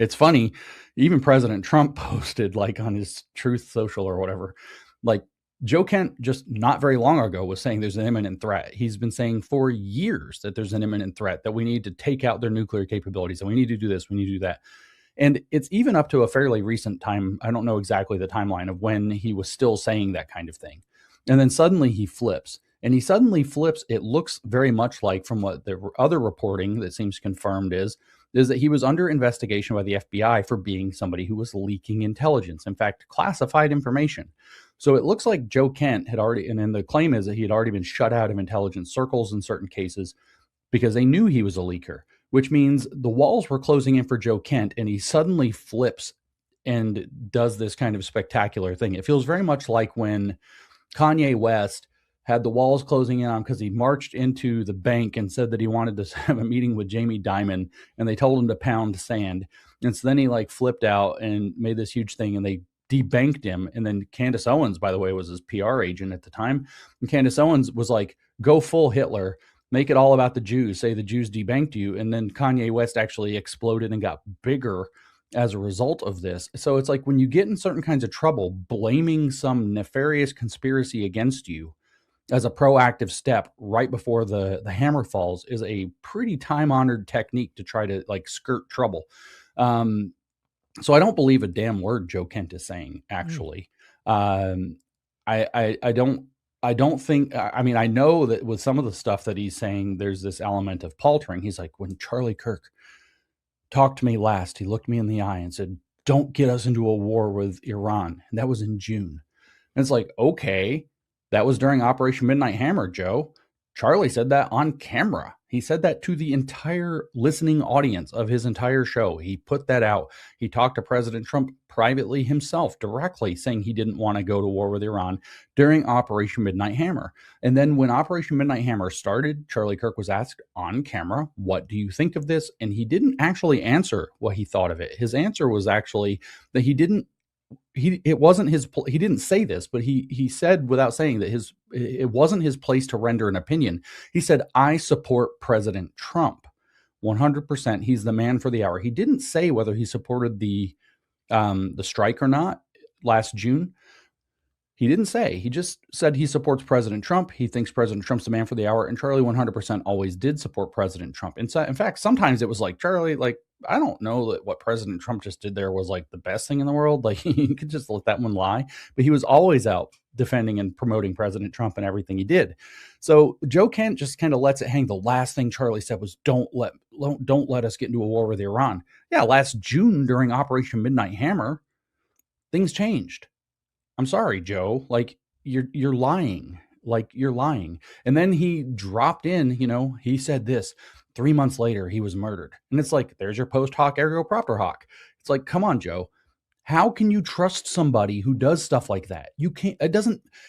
It's funny, even President Trump posted, like, on his Truth Social or whatever, like, Joe Kent just not very long ago was saying there's an imminent threat. He's been saying for years that there's an imminent threat, that we need to take out their nuclear capabilities, and we need to do this, we need to do that. And it's even up to a fairly recent time. I don't know exactly the timeline of when he was still saying that kind of thing. And then suddenly he flips. And he suddenly flips. It looks very much like, from what the other reporting that seems confirmed is that he was under investigation by the FBI for being somebody who was leaking intelligence, in fact, classified information. So it looks like Joe Kent had already, and then the claim is that he had already been shut out of intelligence circles in certain cases because they knew he was a leaker, which means the walls were closing in for Joe Kent, and he suddenly flips and does this kind of spectacular thing. It feels very much like when Kanye West had the walls closing in on him because he marched into the bank and said that he wanted to have a meeting with Jamie Dimon, and they told him to pound sand. And so then he, like, flipped out and made this huge thing, and they debanked him. And then Candace Owens, by the way, was his PR agent at the time. And Candace Owens was like, go full Hitler, make it all about the Jews, say the Jews debanked you. And then Kanye West actually exploded and got bigger as a result of this. So it's like, when you get in certain kinds of trouble, blaming some nefarious conspiracy against you as a proactive step right before the hammer falls is a pretty time-honored technique to try to, like, skirt trouble. So I don't believe a damn word Joe Kent is saying, actually. I don't think, I mean, I know that with some of the stuff that he's saying, there's this element of paltering. He's like, when Charlie Kirk talked to me last, he looked me in the eye and said, don't get us into a war with Iran. And that was in June. And it's like, okay, that was during Operation Midnight Hammer, Joe. Charlie said that on camera. He said that to the entire listening audience of his entire show. He put that out. He talked to President Trump privately himself, directly, saying he didn't want to go to war with Iran during Operation Midnight Hammer. And then when Operation Midnight Hammer started, Charlie Kirk was asked on camera, "What do you think of this?" And he didn't actually answer what he thought of it. His answer was actually that he didn't say this, but he said without saying that it wasn't his place to render an opinion. He said, "I support President Trump 100%. He's the man for the hour." He didn't say whether he supported the strike or not last June. He didn't say. He just said he supports President Trump. He thinks President Trump's the man for the hour. And Charlie 100% always did support President Trump. And so, in fact, sometimes it was like, Charlie, like, I don't know that what President Trump just did there was like the best thing in the world. Like, you could just let that one lie. But he was always out defending and promoting President Trump and everything he did. So Joe Kent just kind of lets it hang. The last thing Charlie said was, don't let us get into a war with Iran. Yeah, last June during Operation Midnight Hammer, things changed. I'm sorry, Joe. Like, you're lying. Like, you're lying. And then he dropped in, he said this. 3 months later, he was murdered. And it's like, there's your post hoc ergo propter hoc. It's like, come on, Joe. How can you trust somebody who does stuff like that? You can't,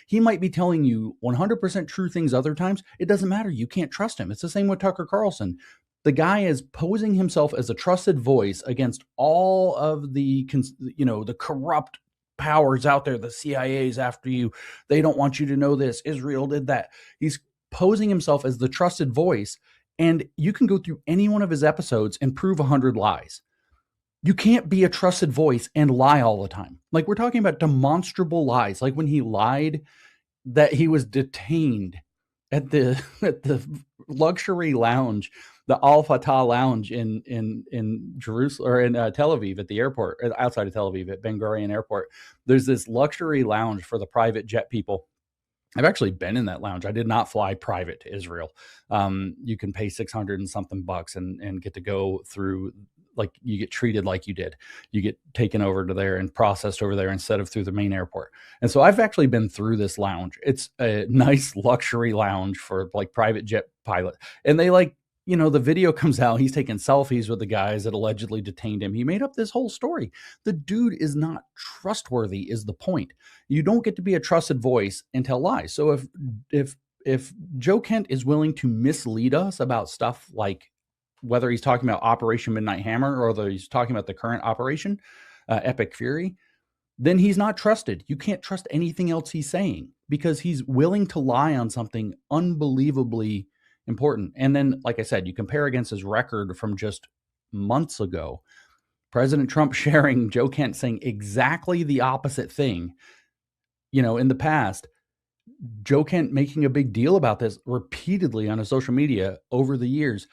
he might be telling you 100% true things other times. It doesn't matter. You can't trust him. It's the same with Tucker Carlson. The guy is posing himself as a trusted voice against all of the corrupt powers out there. The CIA's after you. They don't want you to know this. Israel did that. He's posing himself as the trusted voice. And you can go through any one of his episodes and prove 100 lies. You can't be a trusted voice and lie all the time. Like, we're talking about demonstrable lies. Like when he lied that he was detained at the luxury lounge, the Al Fatah lounge in Jerusalem, or in Tel Aviv, at the airport, outside of Tel Aviv at Ben Gurion Airport. There's this luxury lounge for the private jet people. I've actually been in that lounge. I did not fly private to Israel. You can pay 600 and something bucks and get to go through, like, you get treated like you did. You get taken over to there and processed over there instead of through the main airport. And so I've actually been through this lounge. It's a nice luxury lounge for like private jet pilot. And they the video comes out. He's taking selfies with the guys that allegedly detained him. He made up this whole story. The dude is not trustworthy is the point. You don't get to be a trusted voice and tell lies. So if Joe Kent is willing to mislead us about stuff like whether he's talking about Operation Midnight Hammer or whether he's talking about the current operation, Epic Fury, then he's not trusted. You can't trust anything else he's saying because he's willing to lie on something unbelievably important. And then, like I said, you compare against his record from just months ago, President Trump sharing Joe Kent saying exactly the opposite thing. In the past, Joe Kent making a big deal about this repeatedly on his social media over the years.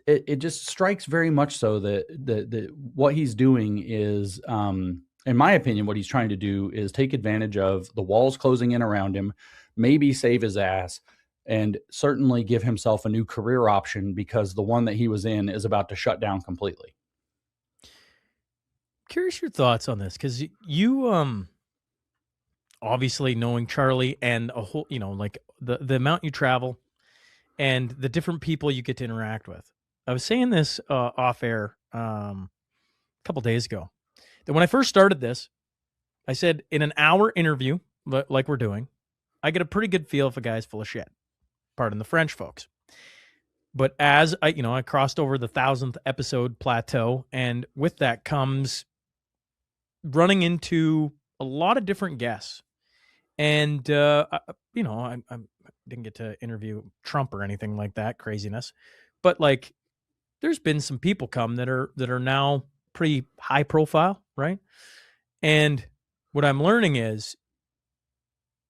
It just strikes very much so that what he's doing is, in my opinion, what he's trying to do is take advantage of the walls closing in around him, maybe save his ass, and certainly give himself a new career option because the one that he was in is about to shut down completely. Curious your thoughts on this, because you obviously knowing Charlie and a whole, like the amount you travel and the different people you get to interact with. I was saying this off air a couple days ago, that when I first started this, I said in an hour interview, like we're doing, I get a pretty good feel if a guy's full of shit. Pardon the French, folks. But as I crossed over the 1,000th episode plateau, and with that comes running into a lot of different guests. And, I didn't get to interview Trump or anything like that craziness, but like, there's been some people come that are now pretty high profile, right? And what I'm learning is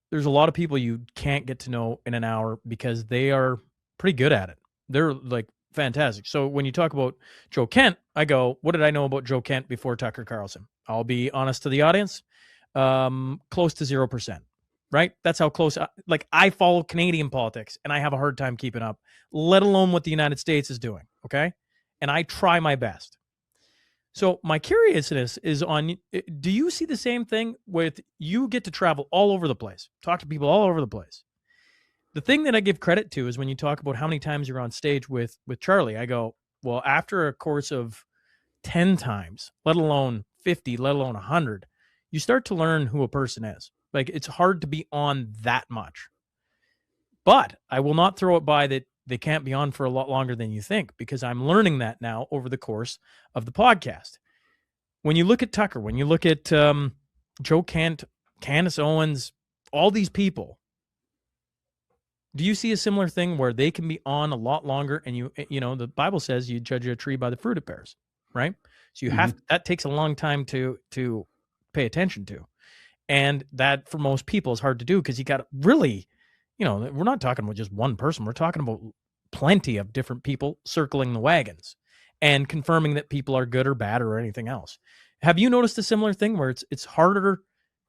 there's a lot of people you can't get to know in an hour because they are pretty good at it. They're like fantastic. So when you talk about Joe Kent, I go, what did I know about Joe Kent before Tucker Carlson? I'll be honest to the audience, close to 0%, right? That's how close, I follow Canadian politics and I have a hard time keeping up, let alone what the United States is doing, okay? And I try my best. So my curiousness is on, do you see the same thing with, you get to travel all over the place, talk to people all over the place. The thing that I give credit to is when you talk about how many times you're on stage with Charlie, I go, well, after a course of 10 times, let alone 50, let alone 100, you start to learn who a person is. Like, it's hard to be on that much. But I will not throw it by that they can't be on for a lot longer than you think, because I'm learning that now over the course of the podcast. When you look at Tucker, when you look at Joe Kent, Candace Owens, all these people, do you see a similar thing where they can be on a lot longer? And you know, the Bible says you judge a tree by the fruit it bears, right? So you have, that takes a long time to pay attention to. And that for most people is hard to do, because you got really, you know, we're not talking about just one person. We're talking about plenty of different people circling the wagons and confirming that people are good or bad or anything else. Have you noticed a similar thing where it's harder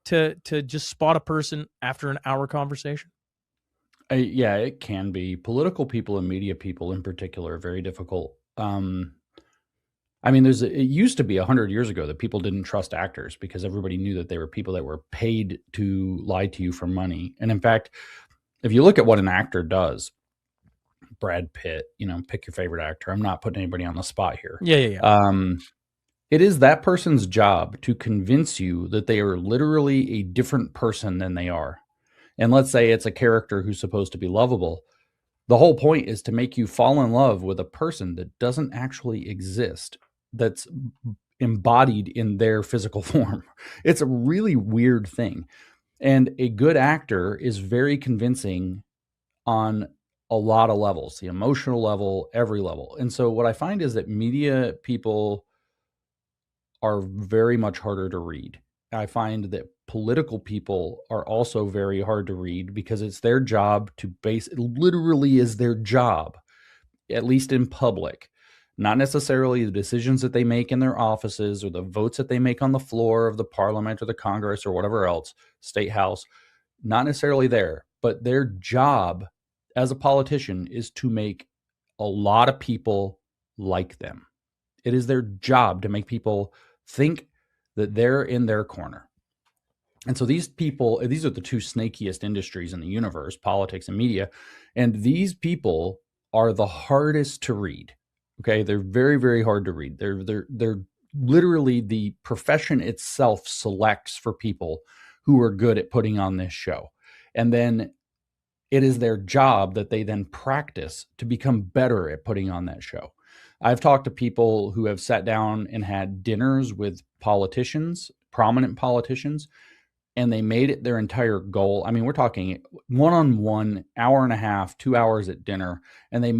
to just spot a person after an hour conversation? Yeah, it can be. Political people and media people in particular are very difficult. I mean, it used to be 100 years ago that people didn't trust actors because everybody knew that they were people that were paid to lie to you for money. And in fact, if you look at what an actor does, Brad Pitt, you know, pick your favorite actor. I'm not putting anybody on the spot here. Yeah. It is that person's job to convince you that they are literally a different person than they are. And let's say it's a character who's supposed to be lovable. The whole point is to make you fall in love with a person that doesn't actually exist, that's embodied in their physical form. It's a really weird thing. And a good actor is very convincing on a lot of levels, the emotional level, every level. And so what I find is that media people are very much harder to read. I find that political people are also very hard to read because it's their job to it literally is their job, at least in public, not necessarily the decisions that they make in their offices or the votes that they make on the floor of the parliament or the Congress or whatever else, state house, not necessarily there, but their job as a politician is to make a lot of people like them. It is their job to make people think that they're in their corner. And so these people, these are the two snakiest industries in the universe, politics and media. And these people are the hardest to read. Okay. They're very, very hard to read. They're literally, the profession itself selects for people who are good at putting on this show. And then it is their job that they then practice to become better at putting on that show. I've talked to people who have sat down and had dinners with politicians, prominent politicians, and they made it their entire goal. I mean, we're talking one-on-one, hour and a half, 2 hours at dinner, and they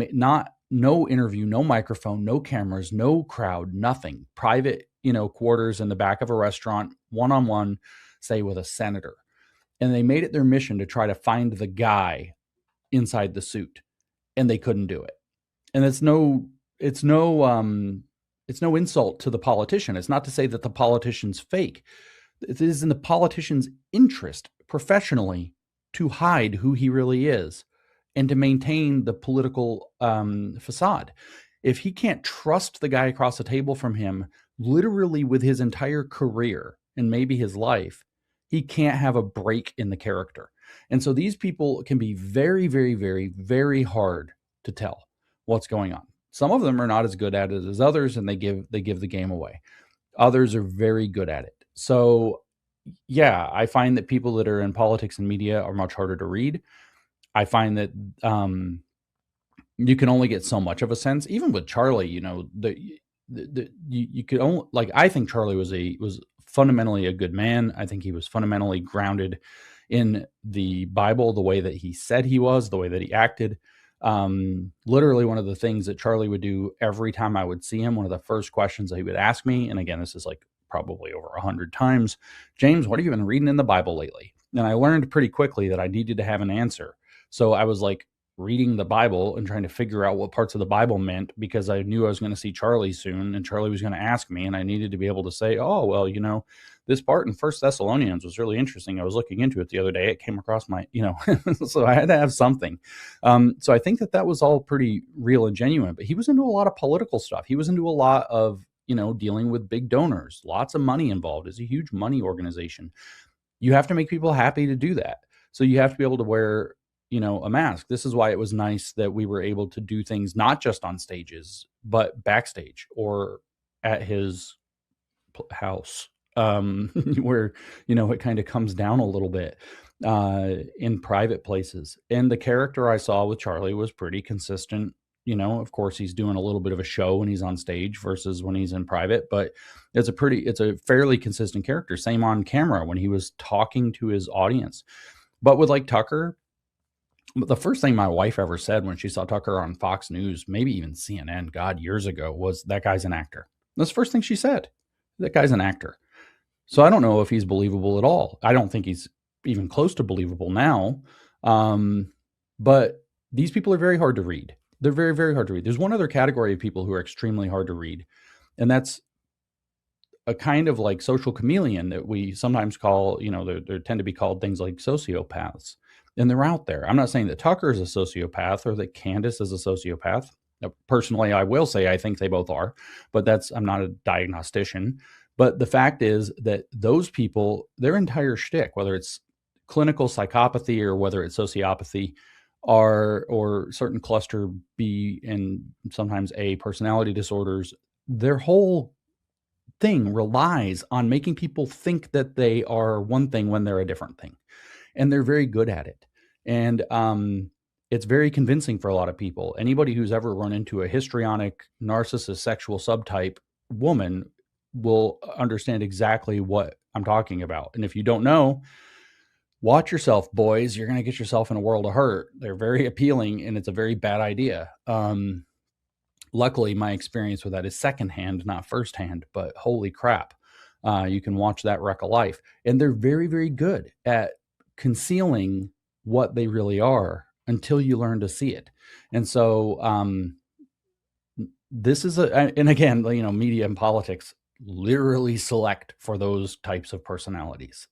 no interview, no microphone, no cameras, no crowd, nothing. Private, quarters in the back of a restaurant, one-on-one, say with a senator. And they made it their mission to try to find the guy inside the suit, and they couldn't do it. And it's no insult to the politician. It's not to say that the politician's fake. It is in the politician's interest professionally to hide who he really is and to maintain the political facade. If he can't trust the guy across the table from him, literally with his entire career and maybe his life, he can't have a break in the character. And so these people can be very, very, very, very hard to tell what's going on. Some of them are not as good at it as others, and they give the game away. Others are very good at it. So, yeah, I find that people that are in politics and media are much harder to read. I find that you can only get so much of a sense. Even with Charlie, you could only, like, I think Charlie was fundamentally a good man. I think he was fundamentally grounded in the Bible, the way that he said he was, the way that he acted. Literally one of the things that Charlie would do every time I would see him, one of the first questions that he would ask me, and again, this is like probably over 100 times, James, what have you been reading in the Bible lately? And I learned pretty quickly that I needed to have an answer. So I was like reading the Bible and trying to figure out what parts of the Bible meant, because I knew I was going to see Charlie soon and Charlie was going to ask me, and I needed to be able to say, oh, well, this part in First Thessalonians was really interesting. I was looking into it the other day. It came across my, so I had to have something. So I think that was all pretty real and genuine, but he was into a lot of political stuff. He was into a lot of, dealing with big donors, lots of money involved. It's a huge money organization. You have to make people happy to do that. So you have to be able to wear a mask. This is why it was nice that we were able to do things not just on stages, but backstage or at his house, where, it kind of comes down a little bit in private places. And the character I saw with Charlie was pretty consistent. Of course, he's doing a little bit of a show when he's on stage versus when he's in private, but it's a fairly consistent character. Same on camera when he was talking to his audience. But with like Tucker, the first thing my wife ever said when she saw Tucker on Fox News, maybe even CNN, God, years ago, was that guy's an actor. That's the first thing she said. That guy's an actor. So I don't know if he's believable at all. I don't think he's even close to believable now. But these people are very hard to read. They're very, very hard to read. There's one other category of people who are extremely hard to read, and that's a kind of like social chameleon that we sometimes call, there tend to be called things like sociopaths, and they're out there. I'm not saying that Tucker is a sociopath or that Candace is a sociopath. Now, personally, I will say I think they both are, but I'm not a diagnostician. But the fact is that those people, their entire shtick, whether it's clinical psychopathy or whether it's sociopathy, or certain cluster B and sometimes A personality disorders, their whole thing relies on making people think that they are one thing when they're a different thing. And they're very good at it. And it's very convincing for a lot of people. Anybody who's ever run into a histrionic, narcissist, sexual subtype woman will understand exactly what I'm talking about. And if you don't know, watch yourself, boys. You're going to get yourself in a world of hurt. They're very appealing, and it's a very bad idea. Luckily, my experience with that is secondhand, not firsthand, but holy crap. You can watch that wreck a life. And they're very, very good at concealing what they really are until you learn to see it. And so this is and again, media and politics literally select for those types of personalities.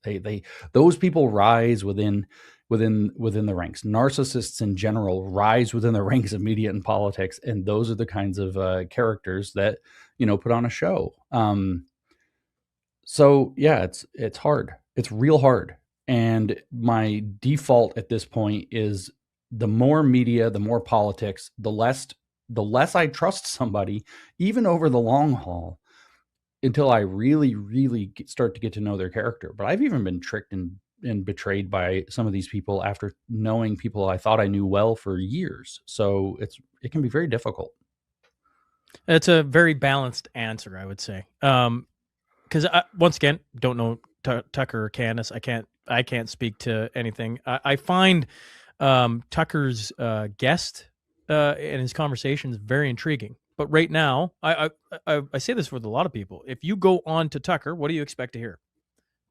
Those people rise within the ranks. Narcissists in general rise within the ranks of media and politics, and those are the kinds of characters that put on a show. So yeah, it's hard. It's real hard. And my default at this point is the more media, the more politics, the less I trust somebody, even over the long haul, until I really, really start to get to know their character. But I've even been tricked and betrayed by some of these people after knowing people I thought I knew well for years. So it can be very difficult. It's a very balanced answer, I would say. Because once again, don't know Tucker or Candace. I can't speak to anything. I find Tucker's guest and his conversations very intriguing. But right now, I say this with a lot of people. If you go on to Tucker, what do you expect to hear?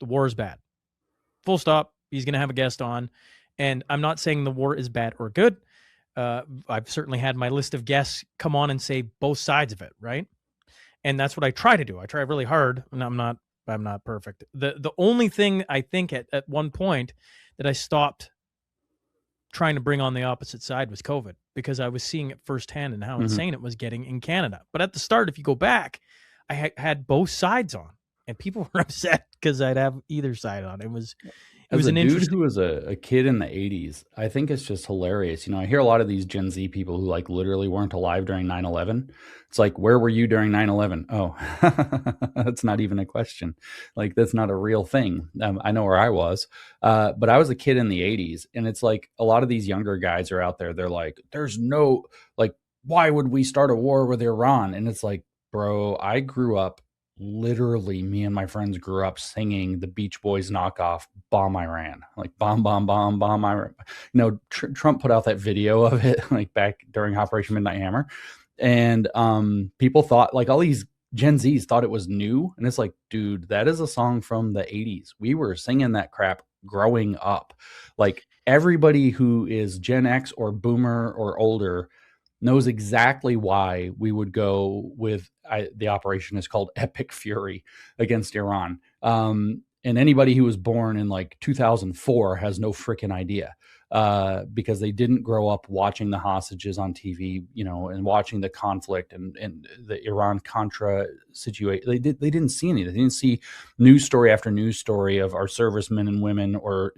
The war is bad. Full stop. He's going to have a guest on. And I'm not saying the war is bad or good. I've certainly had my list of guests come on and say both sides of it, right? And that's what I try to do. I try really hard, and I'm not perfect. The only thing I think at one point that I stopped trying to bring on the opposite side was COVID, because I was seeing it firsthand and how insane it was getting in Canada. But at the start, if you go back, I had both sides on, and people were upset because I'd have either side on. It was an dude who was a kid in the 80s. I think it's just hilarious. I hear a lot of these Gen Z people who like literally weren't alive during 9/11. It's like, where were you during 9/11? Oh, that's not even a question. Like, that's not a real thing. I know where I was, but I was a kid in the 80s. And it's like a lot of these younger guys are out there. They're like, there's no, like, why would we start a war with Iran? And it's like, bro, I grew up, literally, me and my friends grew up singing the Beach Boys knockoff Bomb Iran, like bomb, bomb, bomb, bomb Iran. Trump put out that video of it like back during Operation Midnight Hammer. And people thought, like, all these Gen Zs thought it was new. And it's like, dude, that is a song from the 80s. We were singing that crap growing up. Like, everybody who is Gen X or Boomer or older knows exactly why we would go with the operation is called Epic Fury against Iran. And anybody who was born in like 2004 has no freaking idea. because they didn't grow up watching the hostages on TV, and watching the conflict and the Iran-Contra situation. They didn't see any. They didn't see news story after news story of our servicemen and women, or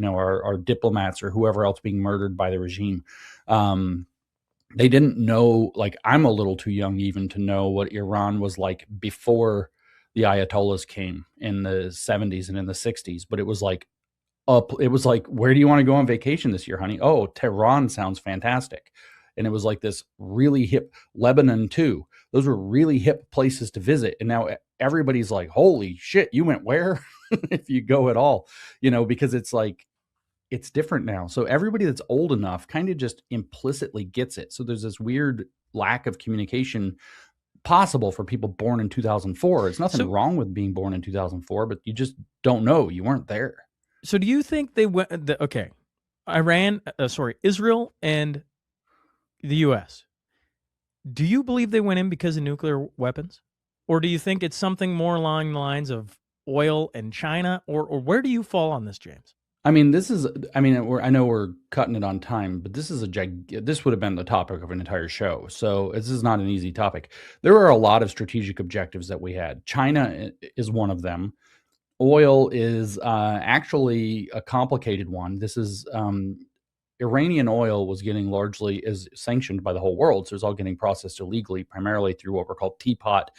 our diplomats or whoever else being murdered by the regime. They didn't know, like, I'm a little too young even to know what Iran was like before the Ayatollahs came in the 70s and in the 60s. But it was like, where do you want to go on vacation this year, honey? Oh, Tehran sounds fantastic. And it was like this really hip, Lebanon too. Those were really hip places to visit. And now everybody's like, holy shit, you went where? If you go at all, because it's like, it's different now. So everybody that's old enough kind of just implicitly gets it. So there's this weird lack of communication possible for people born in 2004. There's nothing wrong with being born in 2004, but you just don't know. You weren't there. So do you think they went, Israel and the U.S., do you believe they went in because of nuclear weapons? Or do you think it's something more along the lines of oil and China? Or where do you fall on this, James? I mean, I know we're cutting it on time, but this would have been the topic of an entire show. So this is not an easy topic. There are a lot of strategic objectives that we had. China is one of them. Oil is actually a complicated one. This is Iranian oil was getting largely is sanctioned by the whole world. So it's all getting processed illegally, primarily through what were called teapot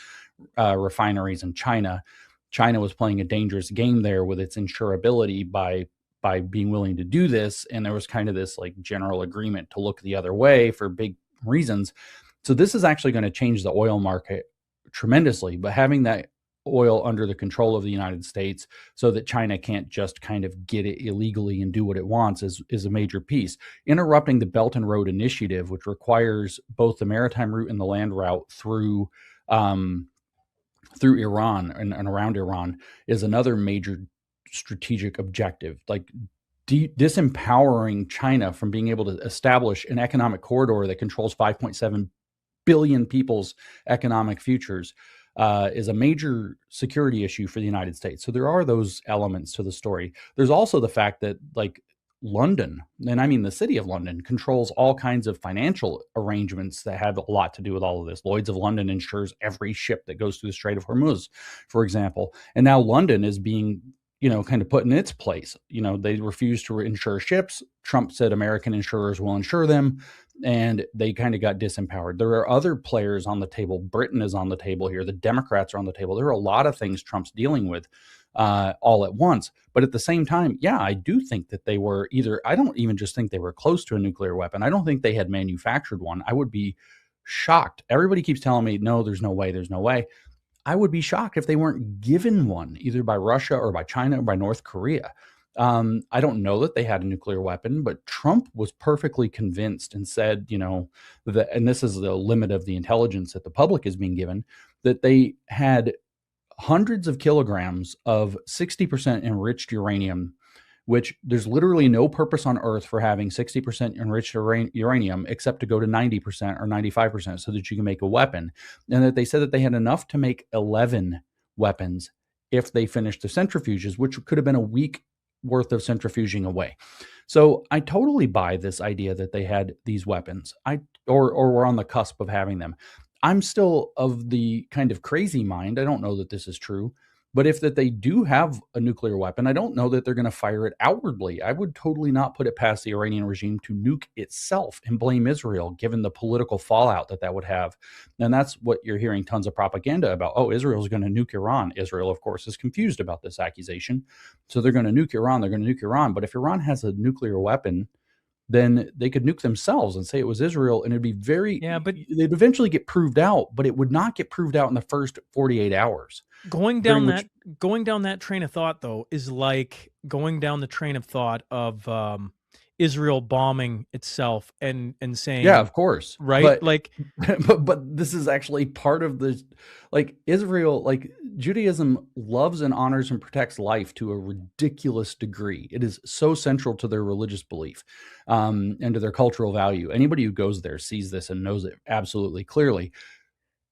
refineries in China. China was playing a dangerous game there with its insurability by being willing to do this. And there was kind of this like general agreement to look the other way for big reasons. So this is actually going to change the oil market tremendously, but having that oil under the control of the United States so that China can't just kind of get it illegally and do what it wants is a major piece. Interrupting the Belt and Road Initiative, which requires both the maritime route and the land route through Iran and around Iran, is another major strategic objective, like disempowering China from being able to establish an economic corridor that controls 5.7 billion people's economic futures is a major security issue for the United States. So there are those elements to the story. There's also the fact that, like, London, and I mean the city of London, controls all kinds of financial arrangements that have a lot to do with all of this. Lloyd's of London insures every ship that goes through the Strait of Hormuz, for example. And now London is being kind of put in its place. They refuse to insure ships. Trump said American insurers will insure them, and they kind of got disempowered. There are other players on the table. Britain is on the table here. The Democrats are on the table. There are a lot of things Trump's dealing with all at once. But at the same time, yeah, I do think that they were I don't even just think they were close to a nuclear weapon. I don't think they had manufactured one. I would be shocked. Everybody keeps telling me, no, there's no way, there's no way. I would be shocked if they weren't given one, either by Russia or by China or by North Korea. I don't know that they had a nuclear weapon, but Trump was perfectly convinced and said, that, and this is the limit of the intelligence that the public is being given, that they had hundreds of kilograms of 60% enriched uranium, which there's literally no purpose on Earth for having 60% enriched uranium except to go to 90% or 95% so that you can make a weapon. And that they said that they had enough to make 11 weapons if they finished the centrifuges, which could have been a week worth of centrifuging away. So I totally buy this idea that they had these weapons, or were on the cusp of having them. I'm still of the kind of crazy mind. I don't know that this is true, but if that they do have a nuclear weapon, I don't know that they're going to fire it outwardly. I would totally not put it past the Iranian regime to nuke itself and blame Israel, given the political fallout that would have. And that's what you're hearing tons of propaganda about. Oh, Israel's going to nuke Iran. Israel, of course, is confused about this accusation. So they're going to nuke Iran. They're going to nuke Iran. But if Iran has a nuclear weapon, then they could nuke themselves and say it was Israel, and it'd be but they'd eventually get proved out, but it would not get proved out in the first 48 hours. Going down that train of thought, though, is like going down the train of thought of Israel bombing itself and saying, yeah, of course, right? But this is actually part of the, like, Israel, like, Judaism loves and honors and protects life to a ridiculous degree. It is so central to their religious belief and to their cultural value. Anybody who goes there sees this and knows it absolutely clearly.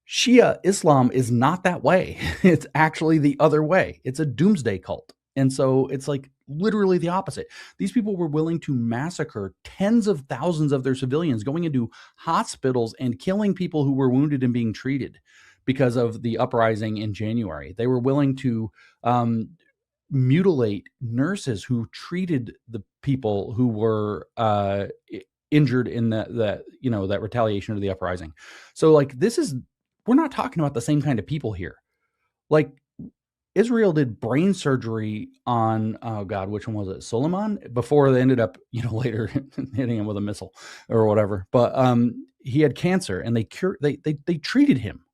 Shia Islam is not that way. It's actually the other way. It's a doomsday cult. And so it's like, literally the opposite. These people were willing to massacre tens of thousands of their civilians, going into hospitals and killing people who were wounded and being treated because of the uprising in January. They were willing to mutilate nurses who treated the people who were injured in that retaliation of the uprising. So like we're not talking about the same kind of people here. Like Israel did brain surgery on, oh God, which one was it? Suleiman, before they ended up, later hitting him with a missile or whatever. But he had cancer, and they treated him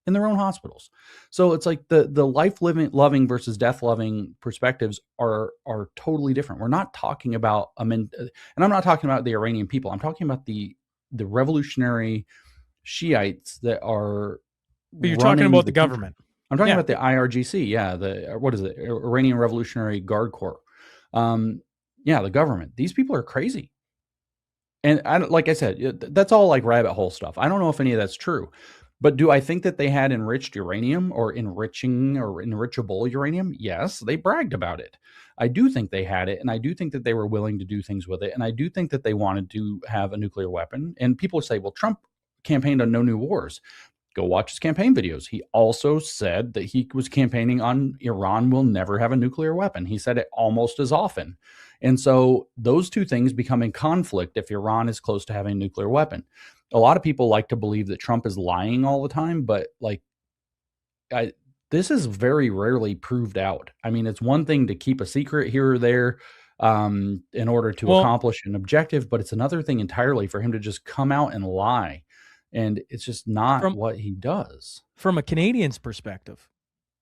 in their own hospitals. So it's like the loving versus death loving perspectives are totally different. We're not talking about and I'm not talking about the Iranian people. I'm talking about the revolutionary Shiites that are. But you're talking about the government. I'm talking about the IRGC, what is it? Iranian Revolutionary Guard Corps. The government. These people are crazy. And like I said, that's all like rabbit hole stuff. I don't know if any of that's true. But do I think that they had enriched uranium or enriching or enrichable uranium? Yes, they bragged about it. I do think they had it, and I do think that they were willing to do things with it, and I do think that they wanted to have a nuclear weapon. And people say, well, Trump campaigned on no new wars. Go watch his campaign videos. He also said that he was campaigning on Iran will never have a nuclear weapon. He said it almost as often. And so those two things become in conflict if Iran is close to having a nuclear weapon. A lot of people like to believe that Trump is lying all the time, but this is very rarely proved out. I mean, it's one thing to keep a secret here or there in order to accomplish an objective, but it's another thing entirely for him to just come out and lie. And it's just not what he does. From a Canadian's perspective,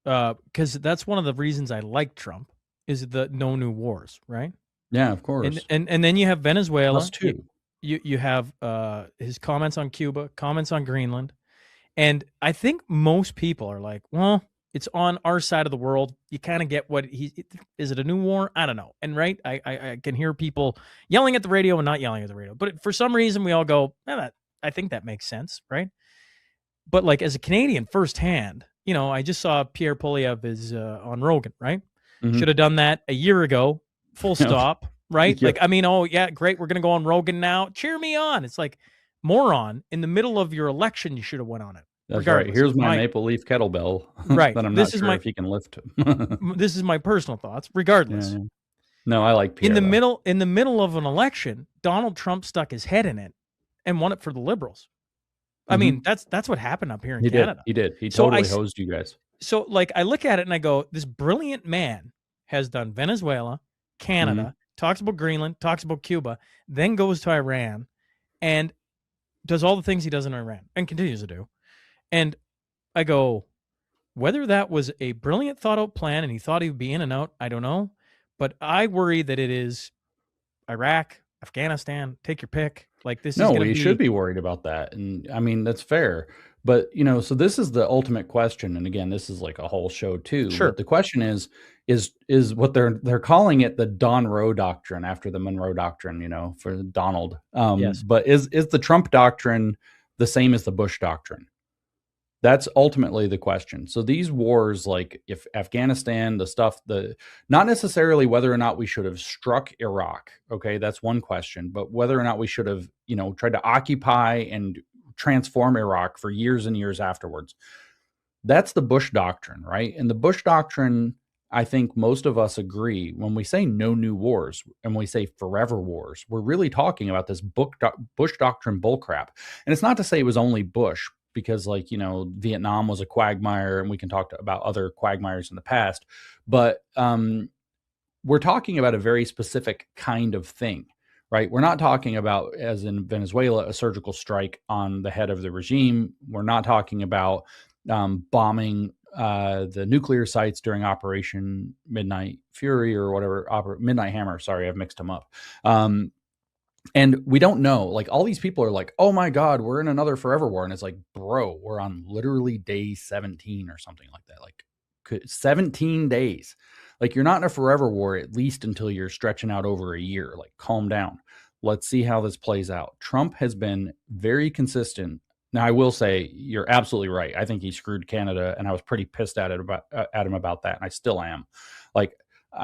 because that's one of the reasons I like Trump, is the no new wars, right? Yeah, of course. And then you have Venezuela. Us too. You have his comments on Cuba, comments on Greenland. And I think most people are like, well, it's on our side of the world. You kind of get is it a new war? I don't know. And right, I can hear people yelling at the radio and not yelling at the radio. But for some reason, we all go, I think that makes sense, right? But like as a Canadian firsthand, I just saw Pierre Poilievre is on Rogan, right? Mm-hmm. Should have done that a year ago, full stop, right? Yep. Like, I mean, oh yeah, great, we're going to go on Rogan now. Cheer me on. It's like, moron, in the middle of your election, you should have went on it. That's right. Here's my maple leaf kettlebell. Right. That I'm not sure if he can lift. This is my personal thoughts, regardless. Yeah. No, I like Pierre. In the middle of an election, Donald Trump stuck his head in it and won it for the Liberals. I mean, that's what happened up here in Canada. He did. He totally hosed you guys. So like I look at it and I go, this brilliant man has done Venezuela, Canada, talks about Greenland, talks about Cuba, then goes to Iran and does all the things he does in Iran and continues to do. And I go, whether that was a brilliant thought out plan and he thought he would be in and out, I don't know. But I worry that it is Iraq, Afghanistan, take your pick. Like this is going to be... No, we should be worried about that. And I mean, that's fair. But, so this is the ultimate question. And again, this is like a whole show too. Sure. But the question is what they're calling it the Don Roe doctrine after the Monroe doctrine, for Donald. Yes. But is the Trump doctrine the same as the Bush doctrine? That's ultimately the question. So these wars, like if Afghanistan, not necessarily whether or not we should have struck Iraq. Okay. That's one question, but whether or not we should have, tried to occupy and transform Iraq for years and years afterwards. That's the Bush doctrine, right? And the Bush doctrine, I think most of us agree when we say no new wars and we say forever wars, we're really talking about this Bush doctrine bullcrap. And it's not to say it was only Bush, because Vietnam was a quagmire and we can talk about other quagmires in the past, but we're talking about a very specific kind of thing, right? We're not talking about, as in Venezuela, a surgical strike on the head of the regime. We're not talking about bombing the nuclear sites during Operation Midnight Fury or whatever, Midnight Hammer. Sorry, I've mixed them up. And we don't know, like all these people are like, oh my God, we're in another forever war. And it's like, bro, we're on literally day 17 or something like that. Like 17 days. Like you're not in a forever war, at least until you're stretching out over a year. Like calm down. Let's see how this plays out. Trump has been very consistent. Now, I will say you're absolutely right. I think he screwed Canada and I was pretty pissed at him about that. And I still am. Like,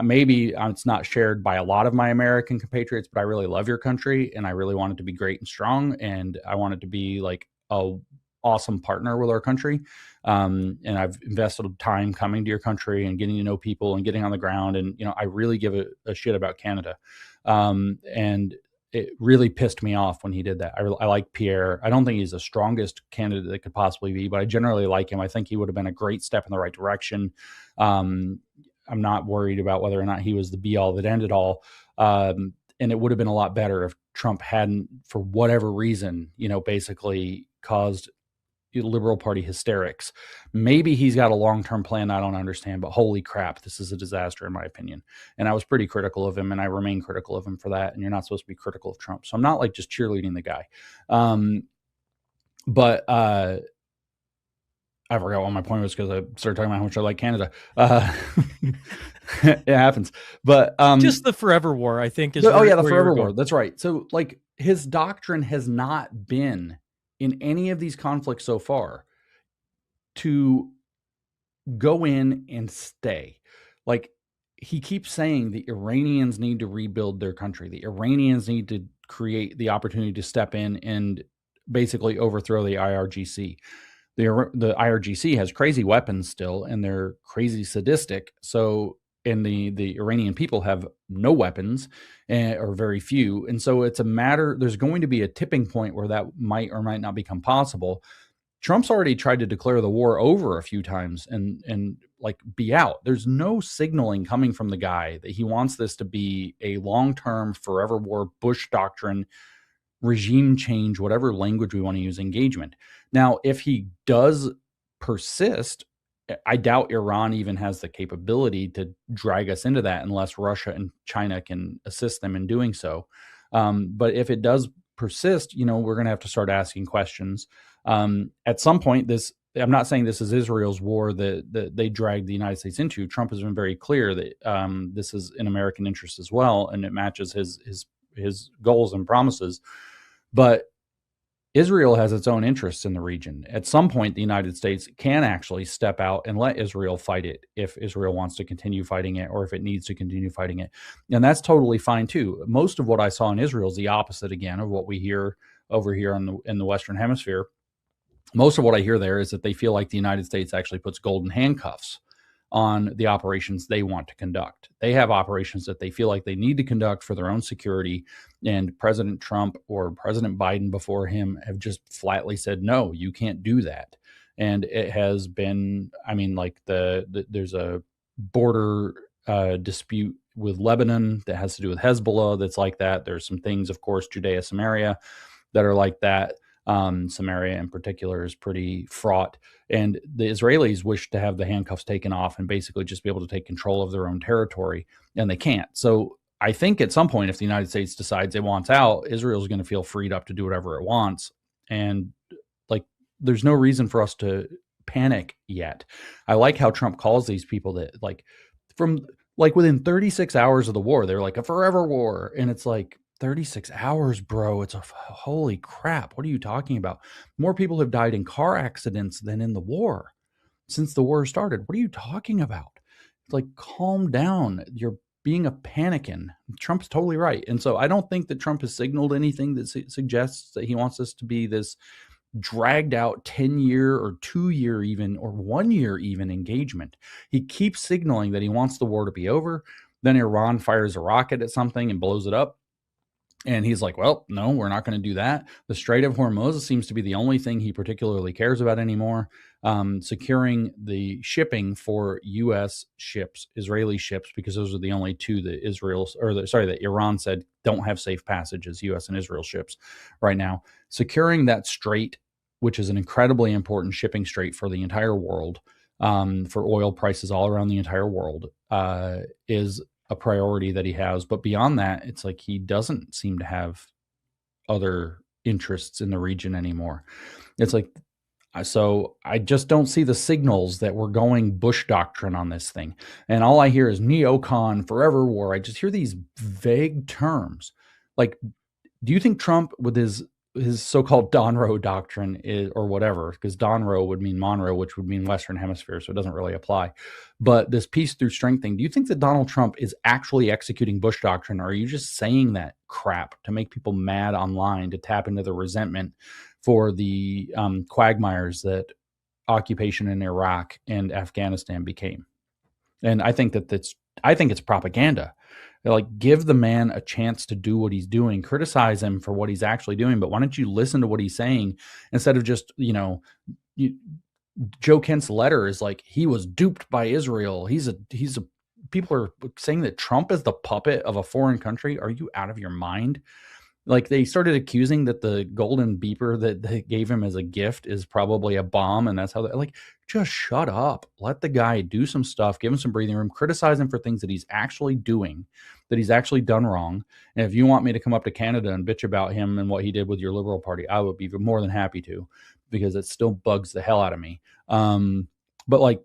maybe it's not shared by a lot of my American compatriots, but I really love your country and I really want it to be great and strong. And I want it to be like a awesome partner with our country. And I've invested time coming to your country and getting to know people and getting on the ground. And, I really give a shit about Canada. And it really pissed me off when he did that. I like Pierre. I don't think he's the strongest candidate that could possibly be, but I generally like him. I think he would have been a great step in the right direction. I'm not worried about whether or not he was the be all that ended all. And it would have been a lot better if Trump hadn't, for whatever reason, basically caused Liberal Party hysterics. Maybe he's got a long-term plan I don't understand, but holy crap, this is a disaster in my opinion. And I was pretty critical of him, and I remain critical of him for that. And you're not supposed to be critical of Trump. So I'm not like just cheerleading the guy. But I forgot what my point was because I started talking about how much I like Canada. It happens. But just the forever war, I think, is the forever war. That's right. So like his doctrine has not been in any of these conflicts so far to go in and stay. Like he keeps saying the Iranians need to rebuild their country. The Iranians need to create the opportunity to step in and basically overthrow the IRGC. The IRGC has crazy weapons still, and they're crazy sadistic. And the Iranian people have no weapons or very few. And so it's a matter, there's going to be a tipping point where that might or might not become possible. Trump's already tried to declare the war over a few times and like be out. There's no signaling coming from the guy that he wants this to be a long-term forever war, Bush doctrine, regime change, whatever language we want to use, engagement. Now, if he does persist, I doubt Iran even has the capability to drag us into that unless Russia and China can assist them in doing so. But if it does persist, we're going to have to start asking questions. At some point, I'm not saying this is Israel's war that they dragged the United States into. Trump has been very clear that this is in American interest as well, and it matches his goals and promises. But Israel has its own interests in the region. At some point, the United States can actually step out and let Israel fight it if Israel wants to continue fighting it or if it needs to continue fighting it. And that's totally fine too. Most of what I saw in Israel is the opposite again of what we hear over here in the Western Hemisphere. Most of what I hear there is that they feel like the United States actually puts golden handcuffs on the operations they want to conduct. They have operations that they feel like they need to conduct for their own security. And President Trump or President Biden before him have just flatly said, no, you can't do that. And it has been, there's a border dispute with Lebanon that has to do with Hezbollah that's like that. There's some things, of course, Judea, Samaria that are like that. Samaria in particular is pretty fraught. And the Israelis wish to have the handcuffs taken off and basically just be able to take control of their own territory, and they can't. So I think at some point, if the United States decides it wants out, Israel is going to feel freed up to do whatever it wants. And there's no reason for us to panic yet. I like how Trump calls these people that within 36 hours of the war, they're like a forever war. And it's like, 36 hours, bro. It's holy crap. What are you talking about? More people have died in car accidents than in the war since the war started. What are you talking about? It's like, calm down. You're being a panikin. Trump's totally right. And so I don't think that Trump has signaled anything that suggests that he wants this to be this dragged out 10-year or 2-year even or 1-year even engagement. He keeps signaling that he wants the war to be over. Then Iran fires a rocket at something and blows it up. And he's like, well, no, we're not going to do that. The Strait of Hormuz seems to be the only thing he particularly cares about anymore. Securing the shipping for U.S. ships, Israeli ships, because those are the only two that Iran said don't have safe passages, U.S. and Israel ships right now. Securing that strait, which is an incredibly important shipping strait for the entire world, for oil prices all around the entire world, is a priority that he has. But beyond that, it's like he doesn't seem to have other interests in the region anymore. It's like, so I just don't see the signals that we're going Bush doctrine on this thing. And all I hear is neocon, forever war. I just hear these vague terms. Like, do you think Trump with his his so-called Donroe doctrine is, or whatever, because Donroe would mean Monroe, which would mean Western Hemisphere, so it doesn't really apply. But this peace through strength thing, do you think that Donald Trump is actually executing Bush doctrine, or are you just saying that crap to make people mad online, to tap into the resentment for the quagmires that occupation in Iraq and Afghanistan became? And I think it's propaganda. Like, give the man a chance to do what he's doing, criticize him for what he's actually doing, but why don't you listen to what he's saying instead of just, Joe Kent's letter is like, he was duped by Israel. People are saying that Trump is the puppet of a foreign country. Are you out of your mind? Like, they started accusing that the golden beeper that they gave him as a gift is probably a bomb. And that's how just shut up. Let the guy do some stuff, give him some breathing room, criticize him for things that he's actually doing, that he's actually done wrong. And if you want me to come up to Canada and bitch about him and what he did with your Liberal Party, I would be more than happy to, because it still bugs the hell out of me. But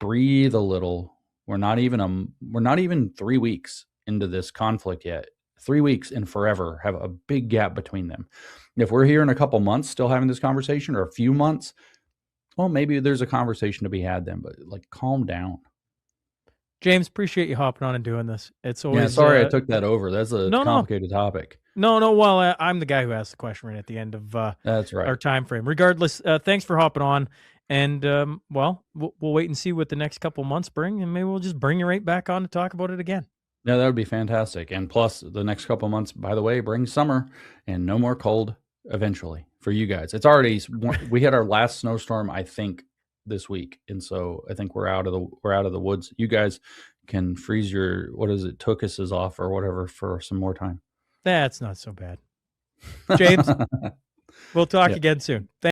breathe a little. We're not even 3 weeks into this conflict yet. 3 weeks and forever have a big gap between them. If we're here in a couple months still having this conversation, or a few months, well, maybe there's a conversation to be had then, but calm down. James, appreciate you hopping on and doing this. It's always... Yeah, sorry I took that over. That's a complicated topic. No. Well, I'm the guy who asked the question right at the end of that's right. our time frame. Regardless, thanks for hopping on. And, we'll wait and see what the next couple months bring, and maybe we'll just bring you right back on to talk about it again. Yeah, that would be fantastic. And plus, the next couple of months, by the way, brings summer and no more cold eventually for you guys. It's already, we had our last snowstorm, I think, this week. And so I think we're out of the woods. You guys can freeze your, tuchuses off or whatever for some more time. That's not so bad. James, we'll talk again soon.